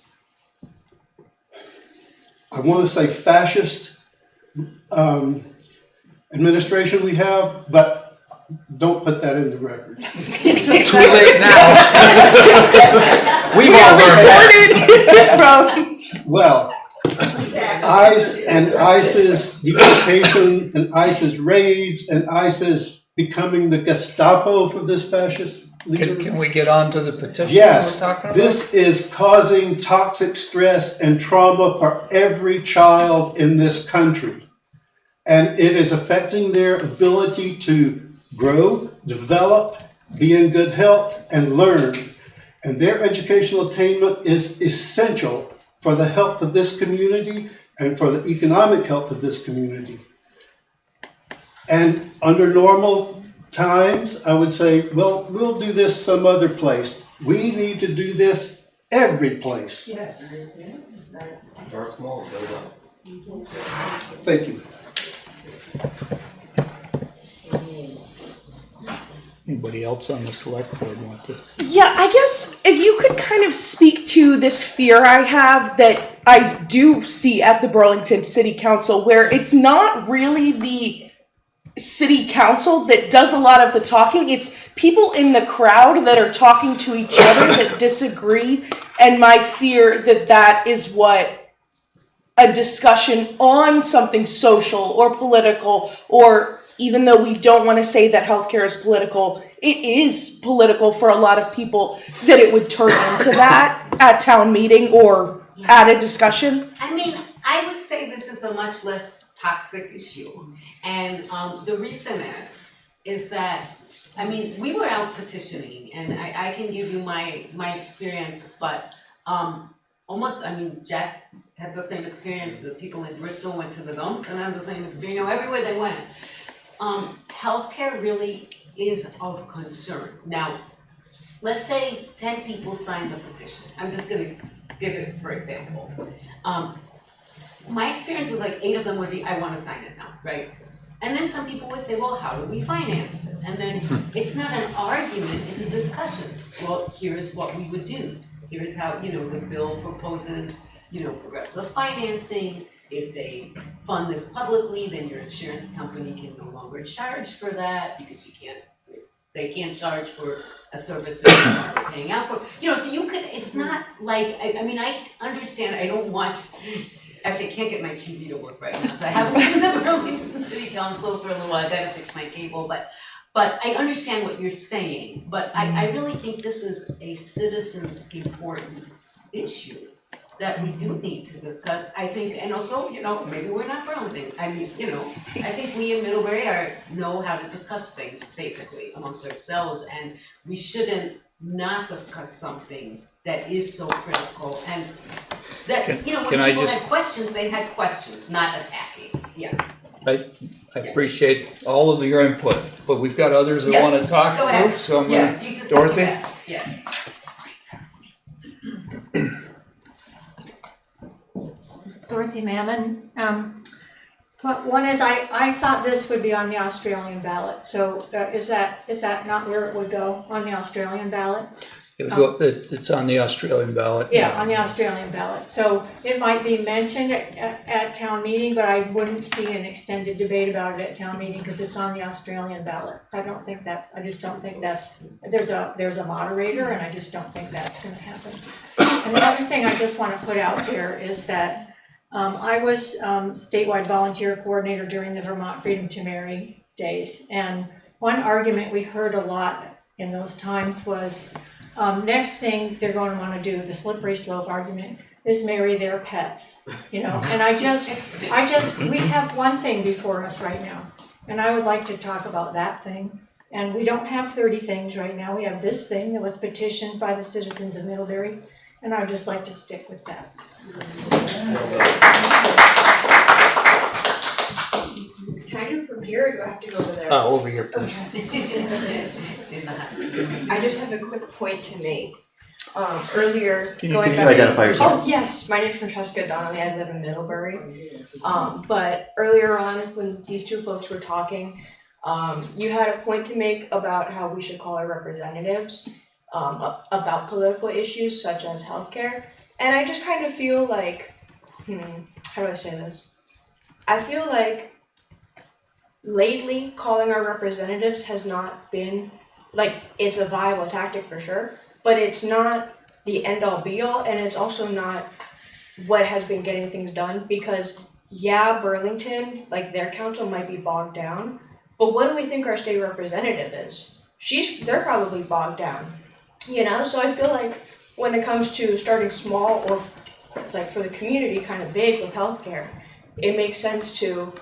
I want to say fascist administration we have, but don't put that in the record. Too late now. We've all learned that. Well, ICE and ICE's deportation and ICE's raids and ICE's becoming the Gestapo for this fascist leader. Can we get on to the petition Yes, we're talking about? this is causing toxic stress and trauma for every child in this country. And it is affecting their ability to grow, develop, be in good health, and learn. And their educational attainment is essential for the health of this community and for the economic health of this community. And under normal times, I would say, well, we'll do this some other place. We need to do this every place. Yes. Start small, build up. Thank you. Anybody else on the select board want to? Yeah, I guess if you could kind of speak to this fear I have that I do see at the Burlington City Council, where it's not really the city council that does a lot of the talking. It's people in the crowd that are talking to each other that disagree. And my fear that that is what a discussion on something social or political, or even though we don't want to say that healthcare is political, it is political for a lot of people, that it would turn into that at town meeting or at a discussion. I mean, I would say this is a much less toxic issue. And the reason is that, I mean, we were out petitioning, and I can give you my experience, but almost, I mean, Jack had the same experience, the people in Bristol went to the dump and had the same experience, you know, everywhere they went. Healthcare really is of concern. Now, let's say 10 people signed the petition. I'm just gonna give it for example. My experience was like 8 of them would be, I wanna sign it now, right? And then some people would say, well, how do we finance it? And then it's not an argument, it's a discussion. Well, here's what we would do. Here's how, you know, the bill proposes, you know, progressive financing. If they fund this publicly, then your insurance company can no longer charge for that because they can't charge for a service that they're paying out for. You know, so you could, it's not like, I mean, I understand, I don't watch, actually, I can't get my TV to work right now, so I haven't seen the Burlington City Council for a little while. I gotta fix my cable, but I understand what you're saying. But I really think this is a citizen's important issue that we do need to discuss. I think, and also, you know, maybe we're not Burlington. I mean, you know, I think we in Middlebury know how to discuss things basically amongst ourselves, and we shouldn't not discuss something that is so critical, and that, you know, when people had questions, they had questions, not attacking. Yeah. I appreciate all of your input, but we've got others that want to talk Go ahead. too, so I'm Yeah, gonna, you discuss Dorothy? that. Yeah. Dorothy Mammon. One is, I thought this would be on the Australian ballot, so is that not where it would go, on the Australian ballot? It would go, it's on the Australian ballot. Yeah, on the Australian ballot. So it might be mentioned at town meeting, but I wouldn't see an extended debate about it at town meeting because it's on the Australian ballot. I just don't think that's, there's a moderator, and I just don't think that's gonna happen. And the other thing I just wanna put out there is that I was statewide volunteer coordinator during the Vermont Freedom to Marry days. And one argument we heard a lot in those times was, next thing they're going to want to do, the slippery slope argument, is marry their pets, you know. And we have one thing before us right now, and I would like to talk about that thing. And we don't have 30 things right now. We have this thing that was petitioned by the citizens of Middlebury, and I'd just like to stick with that. Can I do it from here, or do I have to go over there? Over here, please. I just have a quick point to make. Earlier, Can you identify yourself? Oh, yes, my name is Francesca Donnelly, I live in Middlebury. But earlier on, when these two folks were talking, you had a point to make about how we should call our representatives about political issues such as healthcare. And I just kind of feel like, how do I say this? I feel like lately calling our representatives has not been, like, it's a viable tactic for sure, but it's not the end all be all, and it's also not what has been getting things done, because yeah, Burlington, like, their council might be bogged down, but what do we think our state representative is? They're probably bogged down, you know? So I feel like when it comes to starting small or, like, for the community, kind of big with healthcare, it makes sense to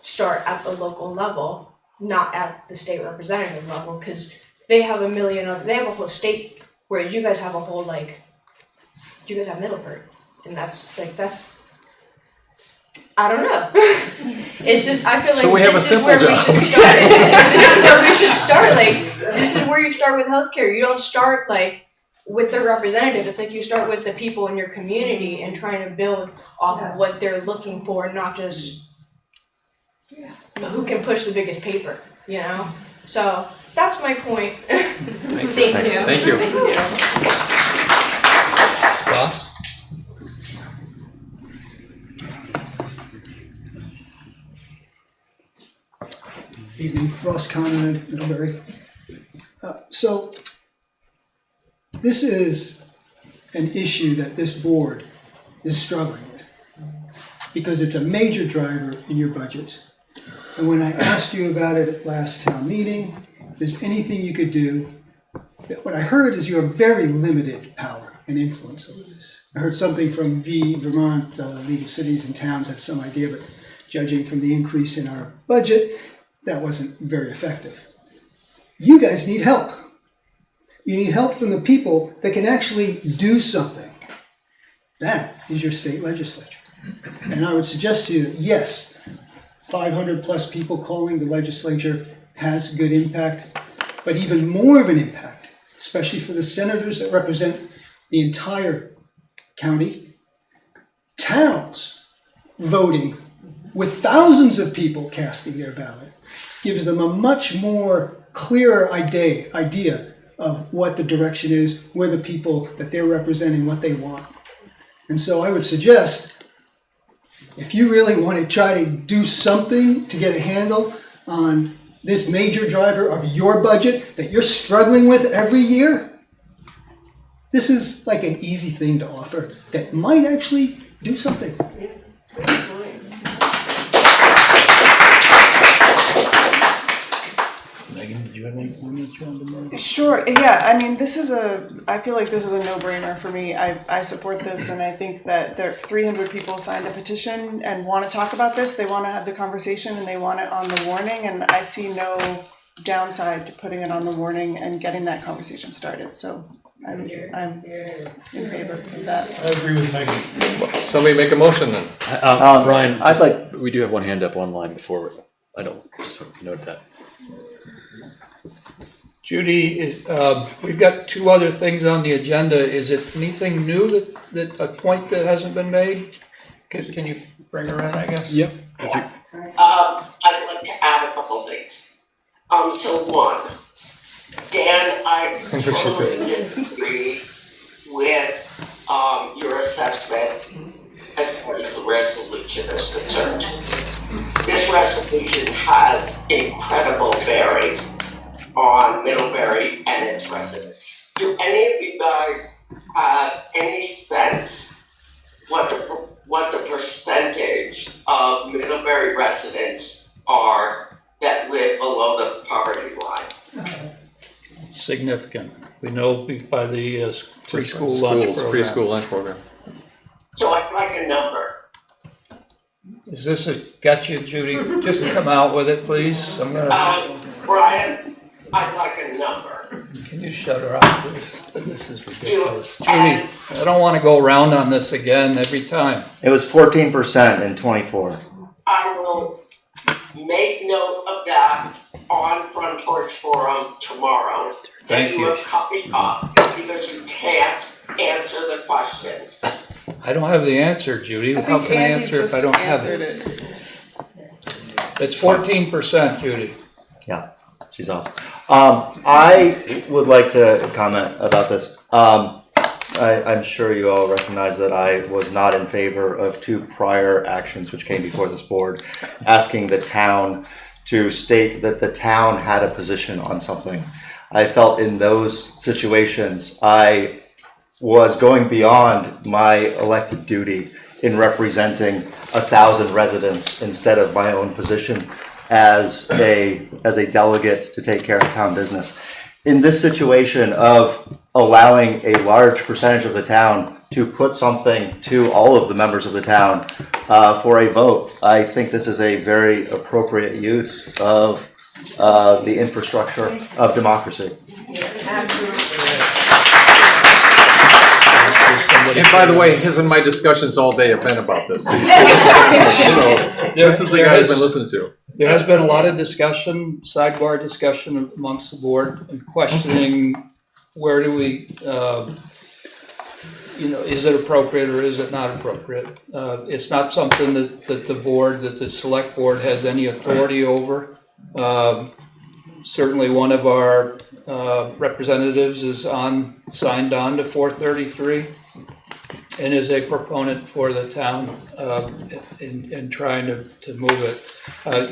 start at the local level, not at the state representative level, because they have they have a whole state, whereas you guys have a whole, like, you guys have Middlebury, and that's, I don't know. It's just, I feel like so we have a simple job. This is where we should start, like, this is where you start with healthcare. You don't start, like, with the representative. It's like you start with the people in your community and trying to build off of what they're looking for, not just who can push the biggest paper, you know? So that's my point. Thank you. Thank you. Ross? Evening, Ross Conrad, Middlebury. So this is an issue that this board is struggling with because it's a major driver in your budget. And when I asked you about it at last town meeting, if there's anything you could do, what I heard is you have very limited power and influence over this. I heard something from Vermont League of Cities and Towns had some idea, but judging from the increase in our budget, that wasn't very effective. You guys need help. You need help from the people that can actually do something. That is your state legislature. And I would suggest to you that yes, 500 plus people calling the legislature has good impact, but even more of an impact, especially for the senators that represent the entire county, towns voting with thousands of people casting their ballot gives them a much more clearer idea of what the direction is, where the people that they're representing, what they want. And so I would suggest, if you really want to try to do something to get a handle on this major driver of your budget that you're struggling with every year, this is like an easy thing to offer that might actually do something. Megan, did you have any comments you wanted to make? Sure, yeah, I mean, I feel like this is a no-brainer for me. I support this, and I think that there 300 people signed a petition and want to talk about this. They want to have the conversation and they want it on the warning, and I see no downside to putting it on the warning and getting that conversation started. So I'm in favor of that. I agree with Megan. Somebody make a motion then. Brian, I'd like, we do have one hand up online before, I don't, just want to note that. Judy, we've got two other things on the agenda. Is it anything new that a point that hasn't been made? Can you bring her in, I guess? Yep. I'd like to add a couple things. So one, Dan, I totally disagree with your assessment as far as the resolution is concerned. This resolution has incredible bearing on Middlebury and its residents. Do any of you guys have any sense what the percentage of Middlebury residents are that live below the poverty line? Significant. We know by the preschool lunch program. Preschool lunch program. So I'd like a number. Is this a gotcha, Judy? Just come out with it, please. Brian, I'd like a number. Can you shut her up, please? This is ridiculous. Judy, I don't want to go around on this again every time. it was 14% in '24. I will make note of that on Front Porch Forum tomorrow. Thank you. You have copied up because you can't answer the question. I don't have the answer, Judy. How can I answer if I don't have it? It's 14%, Judy. Yeah, she's off. I would like to comment about this. I'm sure you all recognize that I was not in favor of two prior actions which came before this board, asking the town to state that the town had a position on something. I felt in those situations I was going beyond my elected duty in representing 1,000 residents instead of my own position as a delegate to take care of town business. In this situation of allowing a large percentage of the town to put something to all of the members of the town for a vote, I think this is a very appropriate use of the infrastructure of democracy. And by the way, his and my discussions all day have been about this. So this is the guy I've been listening to. There has been a lot of discussion, sidebar discussion amongst the board, and questioning where do we, is it appropriate or is it not appropriate? It's not something that the select board has any authority over. Certainly one of our representatives is signed on to 433 and is a proponent for the town in trying to move it.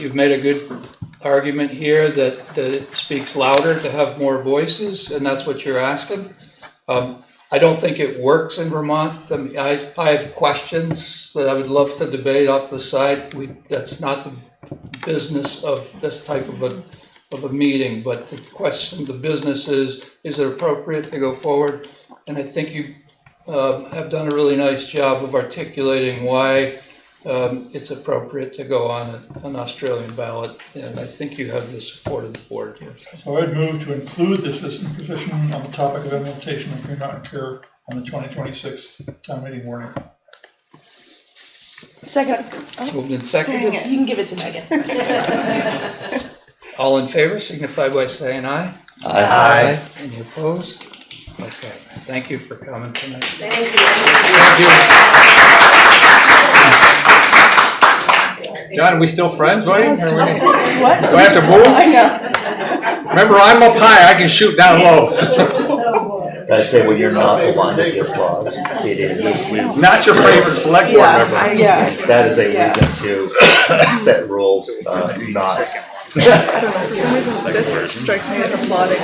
You've made a good argument here that it speaks louder to have more voices, and that's what you're asking. I don't think it works in Vermont. I have questions that I would love to debate off the side. That's not the business of this type of a meeting, but the business is it appropriate to go forward? And I think you have done a really nice job of articulating why it's appropriate to go on an Australian ballot, and I think you have the support of the board here. So I'd move to include the citizen petition on the topic of implementation of Green Mountain Care on the 2026 town meeting warning. Second. Moved and Dang seconded. it, you can give it to Megan. All in favor, signify by saying aye. Aye. Any opposed? Okay, thank you for coming tonight. Thank you. John, are we still friends, buddy? What? Do I have to move? I know. Remember, I'm up high, I can shoot down low. I say, when you're not the one that gives applause, it is. Not your favorite select board member. That is a reason to set rules, not. I don't know, for some reason this strikes me as applauding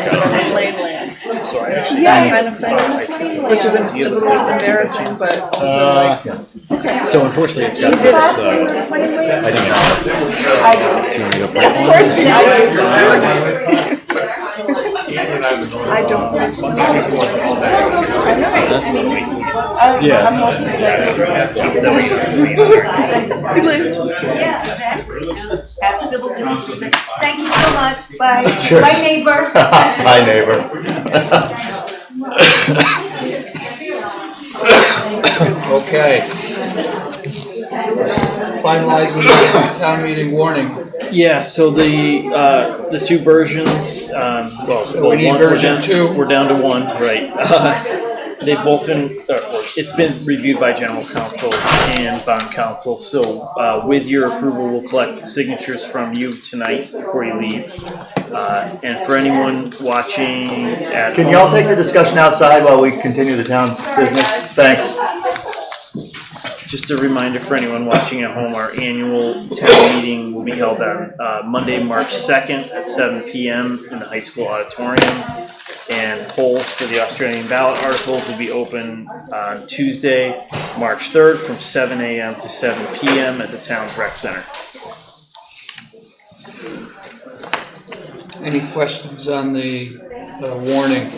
lane lands. That kind of thing, which is a little embarrassing, but also like. So unfortunately, it's got this, I think do you want to go for it? Of course, yeah, I don't. Yeah. Have civil disobedience. Thank you so much. Bye. Cheers. Bye, neighbor. Hi, neighbor. Okay. Finalizing the town meeting warning. Yeah, so the two versions, well, So we need version 2. We're down to one, right? They've both been, it's been reviewed by general counsel and bond counsel. So with your approval, we'll collect signatures from you tonight before you leave. And for anyone watching at Can y'all take the discussion outside while we continue the town's business? Thanks. Just a reminder for anyone watching at home, our annual town meeting will be held on Monday, March 2nd at 7 p.m. in the high school auditorium. And polls for the Australian ballot articles will be open on Tuesday, March 3rd from 7 a.m. to 7 p.m. at the town's rec center. Any questions on the warning?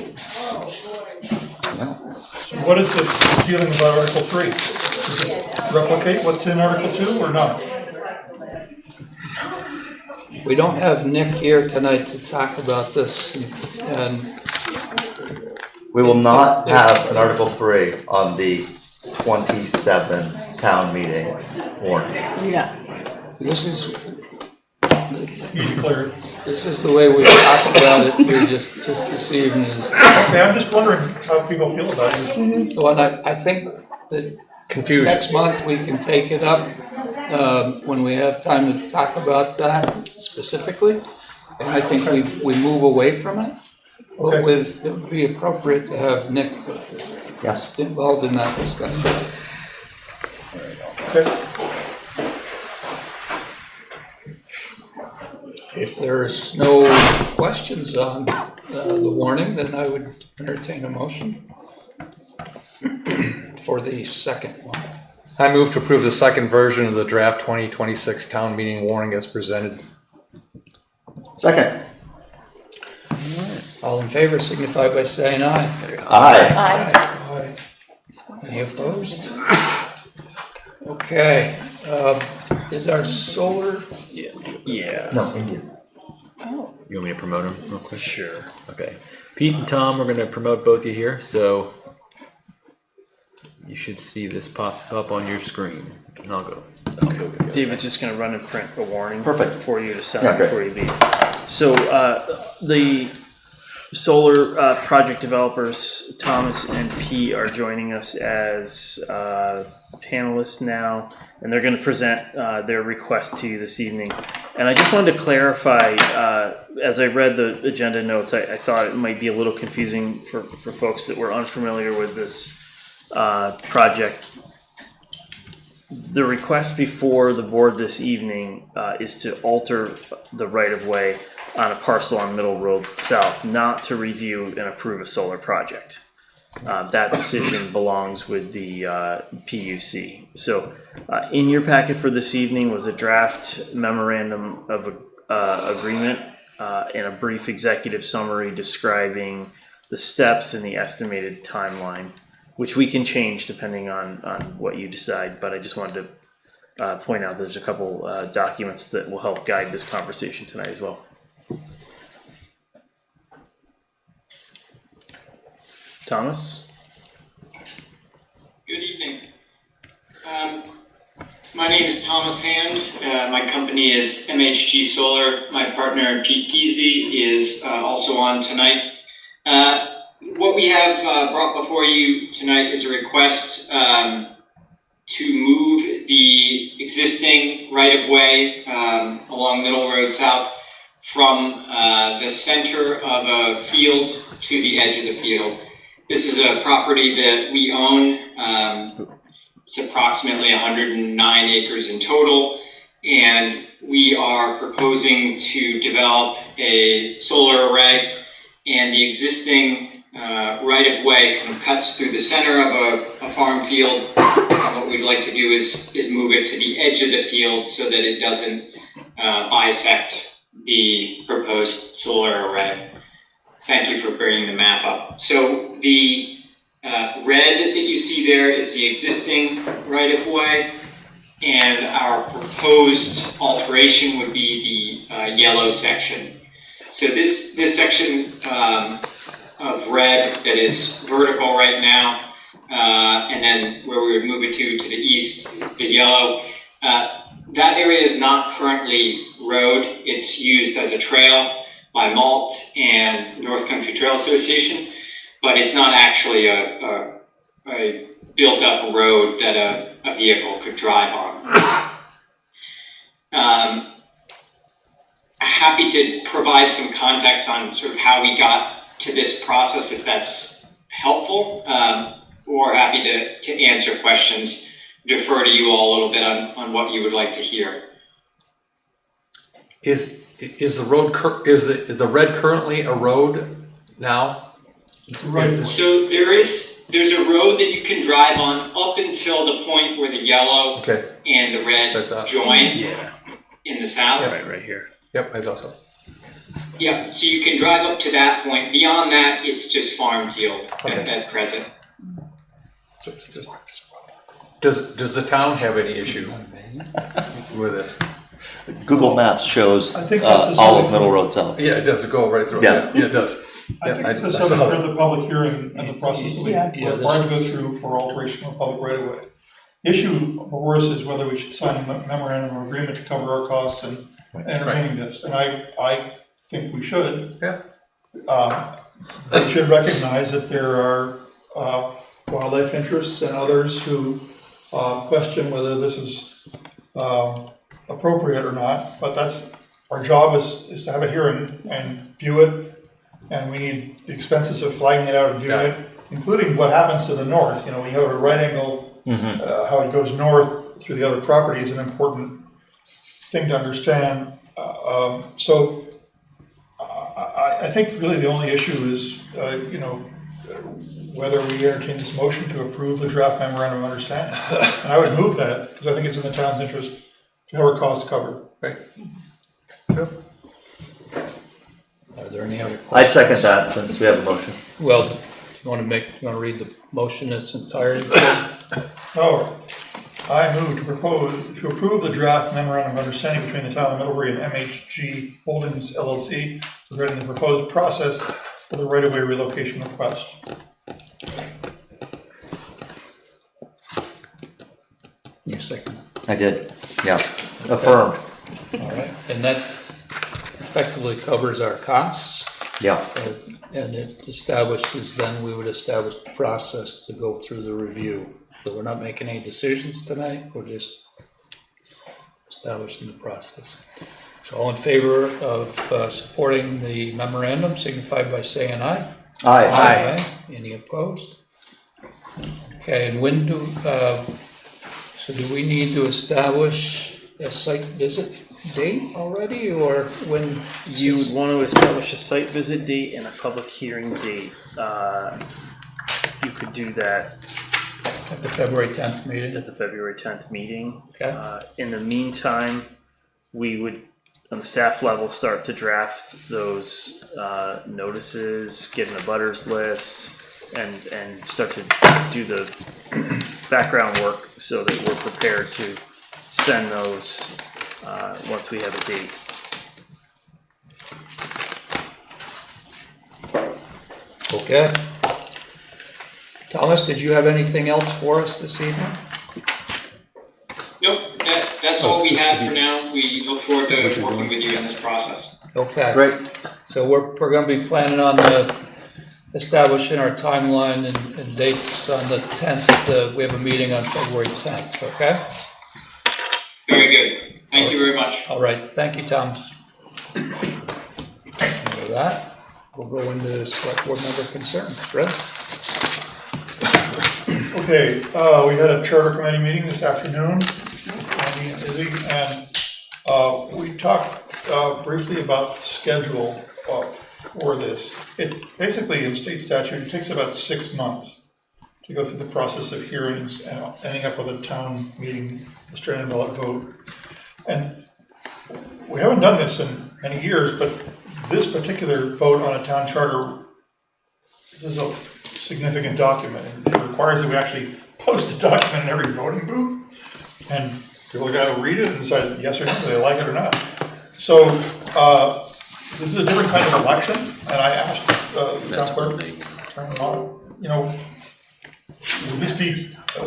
What is this feeling about Article 3? Does it replicate what's in Article 2 or not? We don't have Nick here tonight to talk about this, and We will not have an Article 3 on the 27 town meeting warning. Yeah. this is You declared. this is the way we talk about it here just this evening. Is, Okay, I'm just wondering how people feel about it. well, I think that Confusion. next month we can take it up when we have time to talk about that specifically. And I think we move away from it. Okay. But it would be appropriate to have Nick Yes. involved in that discussion. Okay. If there's no questions on the warning, then I would entertain a motion for the second one. I move to approve the second version of the draft 2026 town meeting warning as presented. Second. All in favor signify by saying aye. Aye. Aye. Any opposed? Okay, is our solar, Yeah. No, India. Oh. You want me to promote them real quick? Sure. Okay. Pete and Tom, we're going to promote both of you here, so you should see this pop up on your screen. And I'll go. David's just going to run and print a warning Perfect. for you to sign Yeah, great. before you leave. So the solar project developers, Thomas and P, are joining us as panelists now, and they're going to present their request to you this evening. And I just wanted to clarify, as I read the agenda notes, I thought it might be a little confusing for folks that were unfamiliar with this project. The request before the board this evening is to alter the right-of-way on a parcel on Middle Road South, not to review and approve a solar project. That decision belongs with the PUC. So in your packet for this evening was a draft memorandum of agreement and a brief executive summary describing the steps and the estimated timeline, which we can change depending on what you decide. But I just wanted to point out there's a couple documents that will help guide this conversation tonight as well. Thomas? My name is Thomas Hand. My company is MHG Solar. My partner Pete Giese is also on tonight. What we have brought before you tonight is a request to move the existing right-of-way along Middle Road South from the center of a field to the edge of the field. This is a property that we own. It's approximately 109 acres in total, and we are proposing to develop a solar array, and the existing right-of-way kind of cuts through the center of a farm field. And what we'd like to do is move it to the edge of the field so that it doesn't bisect the proposed solar array. Thank you for bringing the map up. So the red that you see there is the existing right-of-way, and our proposed alteration would be the yellow section. So this section of red that is vertical right now, and then where we would move it to the east, the yellow, that area is not currently road. It's used as a trail by MALT and North Country Trail Association, but it's not actually a built-up road that a vehicle could drive on. Happy to provide some context on sort of how we got to this process, if that's helpful, or happy to answer questions, defer to you all a little bit on what you would like to hear. Is the road, is the red currently a road now? Right. So there's a road that you can drive on up until the point where the yellow and the red join in the south. Right here. Yep, I thought so. Yeah, so you can drive up to that point. Beyond that, it's just farm field at present. Does the town have any issue with this? Google Maps shows I think that's all of Middle Road South. Yeah, it does go right through. Yeah. Yeah, it does. I think it's a sort of for the public hearing and the process that we're required to go through for alteration of public right-of-way. The issue for us is whether we should sign a memorandum of agreement to cover our costs and entertaining this, and I think we should. Yeah. We should recognize that there are wildlife interests and others who question whether this is appropriate or not, but that's our job is to have a hearing and view it, and we need the expenses of flagging it out and viewing it, including what happens to the north. You know, we have a right angle, how it goes north through the other property is an important thing to understand. So I think really the only issue is, you know, whether we entertain this motion to approve the draft memorandum of understanding. And I would move that because I think it's in the town's interest to have our costs covered. Right. Are there any other questions? I'd second that since we have a motion. Well, you want to read the motion in its entirety? Oh, I move to approve the draft memorandum of understanding between the town of Middlebury and MHG Holdings LLC regarding the proposed process for the right-of-way relocation request. You second. I did, yeah, affirmed. All right, and that effectively covers our costs. Yeah. And it establishes, then we would establish the process to go through the review. So we're not making any decisions tonight, we're just establishing the process. So all in favor of supporting the memorandum, signify by saying aye. Aye. Aye. Any opposed? Okay, and when do, so do we need to establish a site visit date already, or when? You would want to establish a site visit date and a public hearing date. You could do that at the February 10th meeting. At the February 10th meeting. Okay. In the meantime, we would, on the staff level, start to draft those notices, get an abutters list, and start to do the background work so that we're prepared to send those once we have a date. Okay. Thomas, did you have anything else for us this evening? Nope, that's all we have for now. We look forward to working with you in this process. Okay. Great. So we're gonna be planning on establishing our timeline and dates on the 10th. We have a meeting on February 10th, okay? Very good. Thank you very much. All right, thank you, Tom. And with that, we'll go into select board member concerns. Fred? Okay, we had a charter committee meeting this afternoon, Andy and Izzy, and we talked briefly about the schedule for this. It basically, in state statute, it takes about 6 months to go through the process of hearings and ending up with a town meeting, Australian ballot vote. And we haven't done this in many years, but this particular vote on a town charter is a significant document. It requires that we actually post a document in every voting booth, and people got to read it and decide yes or no, do they like it or not. So this is a different kind of election, and I asked the town clerk, you know, would this be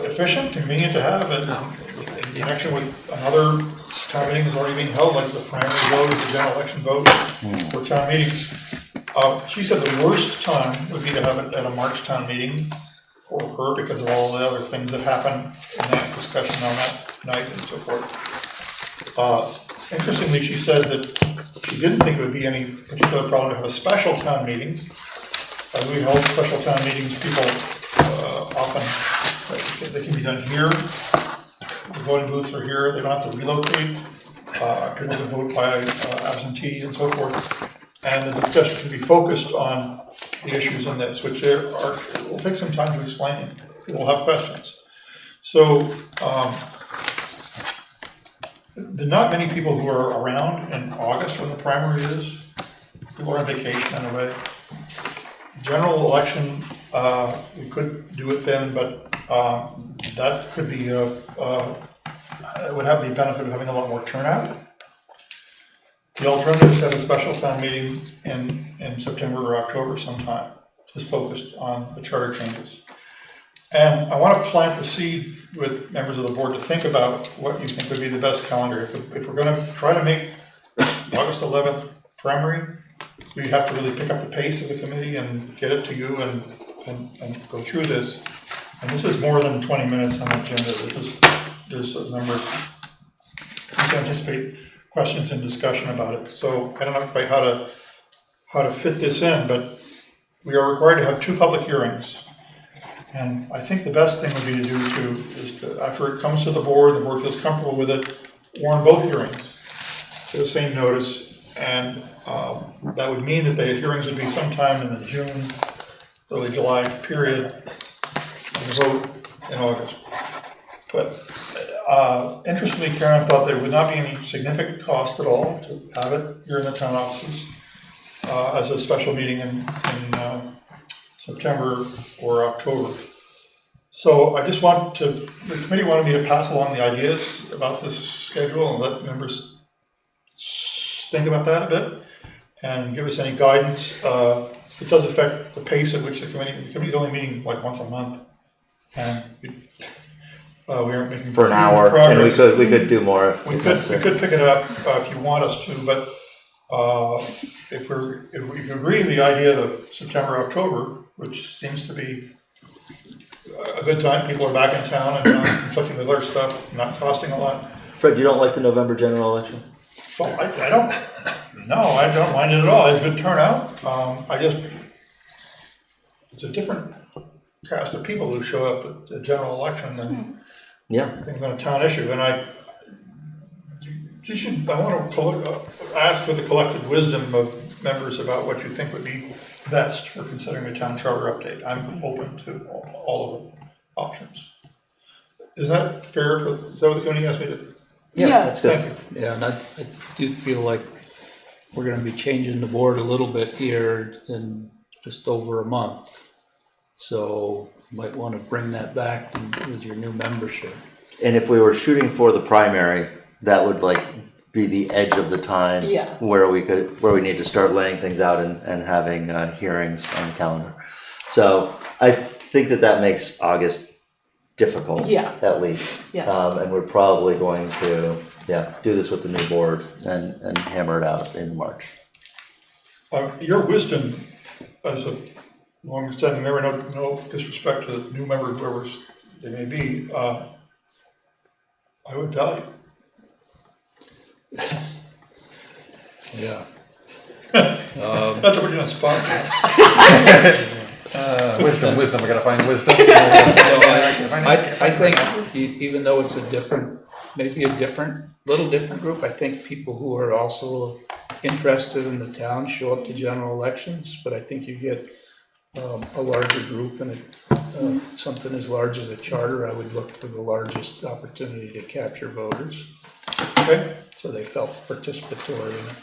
efficient, convenient to have in connection with another town meeting that's already being held, like the primary vote, the general election vote for town meetings? She said the worst time would be to have it at a March town meeting for her because of all the other things that happen in that discussion on that night and so forth. Interestingly, she said that she didn't think it would be any particular problem to have a special town meeting. As we hold special town meetings, people often, they can be done here. The voting booths are here. They don't have to relocate. People can vote by absentee and so forth. And the discussion can be focused on the issues in this, which will take some time to explain. People will have questions. So there are not many people who are around in August when the primary is. People are on vacation in a way. General election, we could do it then, but that could be it would have the benefit of having a lot more turnout. The alternative is to have a special town meeting in September or October sometime, just focused on the charter changes. And I want to plant the seed with members of the board to think about what you think would be the best calendar. If we're going to try to make August 11th primary, we have to really pick up the pace of the committee and get it to you and go through this. And this is more than 20 minutes on the agenda. There's a number of, you can anticipate questions and discussion about it. So I don't know quite how to fit this in, but we are required to have 2 public hearings. And I think the best thing would be to do is to, after it comes to the board feels comfortable with it, warn both hearings to the same notice. And that would mean that the hearings would be sometime in the June, early July period, and the vote in August. But interestingly, Karen thought there would not be any significant cost at all to have it here in the town offices as a special meeting in September or October. So I just the committee wanted me to pass along the ideas about this schedule and let members think about that a bit and give us any guidance. It does affect the pace at which the committee's only meeting like once a month, and we aren't making for an hour, progress. And we could do more. We could pick it up if you want us to, but if we agree the idea of September, October, which seems to be a good time, people are back in town and not conflicting with other stuff, not costing a lot. Fred, you don't like the November general election? Well, I don't mind it at all. It's a good turnout. It's a different cast of people who show up at the general election than things on a town issue. And I want to ask for the collective wisdom of members about what you think would be best for considering a town charter update. I'm open to all of the options. Is that fair? Is that what the committee asked me to? Yeah, that's good. Thank you. Yeah, and I do feel like we're going to be changing the board a little bit here in just over a month. So you might want to bring that back with your new membership. And if we were shooting for the primary, that would be the edge of the time where we need to start laying things out and having hearings on the calendar. So I think that makes August difficult, at least. Yeah. And we're probably going to yeah, do this with the new board and hammer it out in March. Your wisdom as a long-standing member, no disrespect to the new member, whoever they may be, I would value. Yeah. Not to put you on the spot. Wisdom, we gotta find wisdom. I think even though it's maybe a little different group, I think people who are also interested in the town show up to general elections, but I think you get a larger group and something as large as a charter, I would look for the largest opportunity to capture voters. Okay. So they felt participatory in it.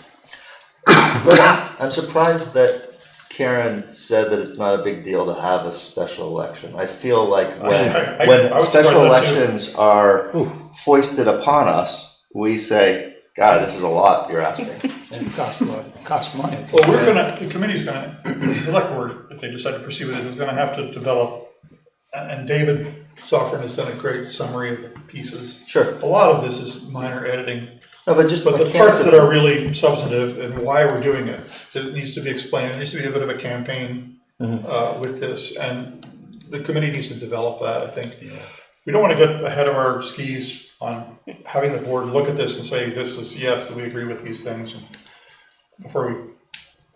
I'm surprised that Karen said that it's not a big deal to have a special election. I feel like when special elections are foisted upon us, we say, God, this is a lot you're asking. And it costs money. Well, the committee's gonna, the select board, if they decide to proceed with it, is gonna have to develop, and David Soffren has done a great summary of the pieces. Sure. A lot of this is minor editing. No, but the parts that are really substantive and why we're doing it, it needs to be explained. There needs to be a bit of a campaign with this, and the committee needs to develop that, I think. Yeah. We don't want to get ahead of our skis on having the board look at this and say, this is, yes, we agree with these things, and before we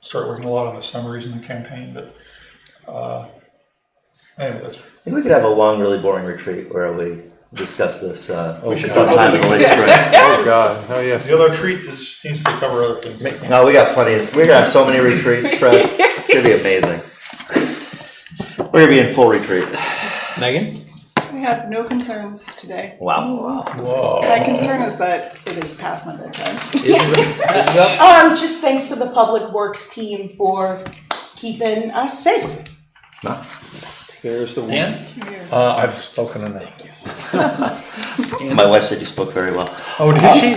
start working a lot on the summaries and the campaign, but anyway, that's... Maybe we could have a long, really boring retreat where we discuss this sometime in the late spring. Oh, God. Oh, yes. The other retreat needs to cover other things. No, we got plenty. We're going to have so many retreats, Fred. It's going to be amazing. We're going to be in full retreat. Megan? I have no concerns today. Wow. Whoa. My concern is that it is past my bedtime. Just thanks to the Public Works team for keeping us safe. No. There's the Dan? I've spoken enough. My wife said you spoke very well. Oh, did she?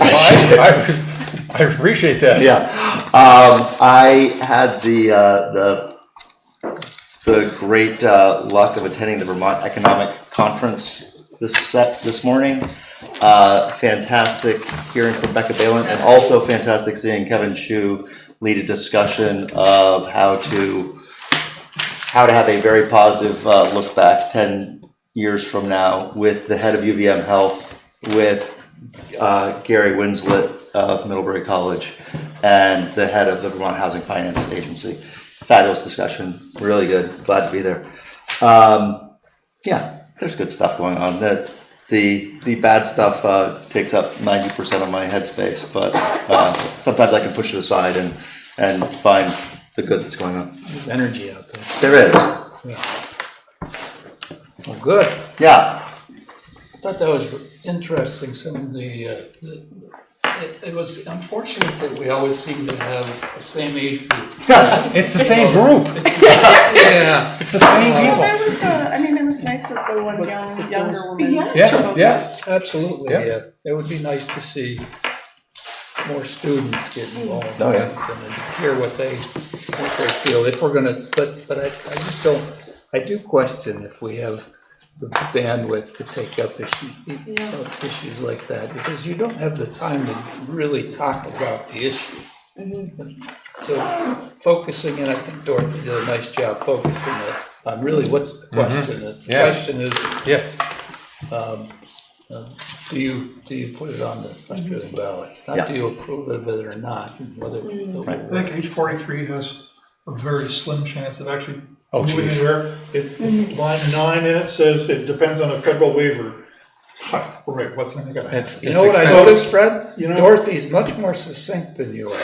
I appreciate that. Yeah. I had the great luck of attending the Vermont Economic Conference this morning. Fantastic hearing from Becca Balin, and also fantastic seeing Kevin Shu lead a discussion of how to have a very positive look back 10 years from now with the head of UVM Health, with Gary Winslet of Middlebury College, and the head of the Vermont Housing Finance Agency. Fabulous discussion, really good, glad to be there. Yeah, there's good stuff going on. The bad stuff takes up 90% of my headspace, but sometimes I can push it aside and find the good that's going on. There's energy out there. There is. Yeah. Well, good. Yeah. I thought that was interesting. Some of it was unfortunate that we always seem to have the same age group. It's the same group. Yeah. It's the same people. There was, it was nice that the one younger woman. Yes. Absolutely. Yeah. It would be nice to see more students get involved. Oh, yeah. And hear what they feel. If we're gonna, but I do question if we have the bandwidth to take up issues like that, because you don't have the time to really talk about the issue. So focusing, and I think Dorothy did a nice job focusing on really what's the question. The question is, do you put it on the Australian ballot? Not do you approve of it or not? Whether I think age 43 has a very slim chance of actually moving geez. anywhere. Line 9 in it says it depends on a federal waiver. Right, what's that gonna happen? You know what I noticed, Fred? Dorothy's much more succinct than you are.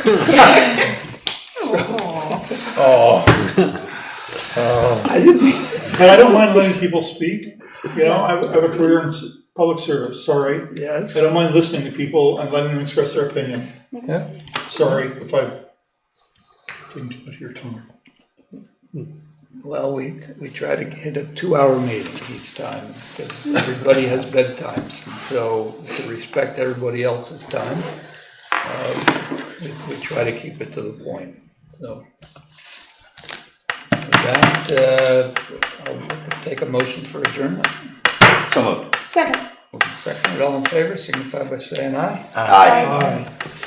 I didn't. But I don't mind letting people speak. You know, I have a career in public service. Sorry. Yes. I don't mind listening to people and letting them express their opinion. Yeah. Sorry if I didn't too much of your time. Well, we try to hit a 2-hour meeting each time because everybody has bedtimes, and so to respect everybody else's time, we try to keep it to the point. So with that, I'll take a motion for adjournment. So moved. Second. Moving second, all in favor, signify by saying aye. Aye. Aye.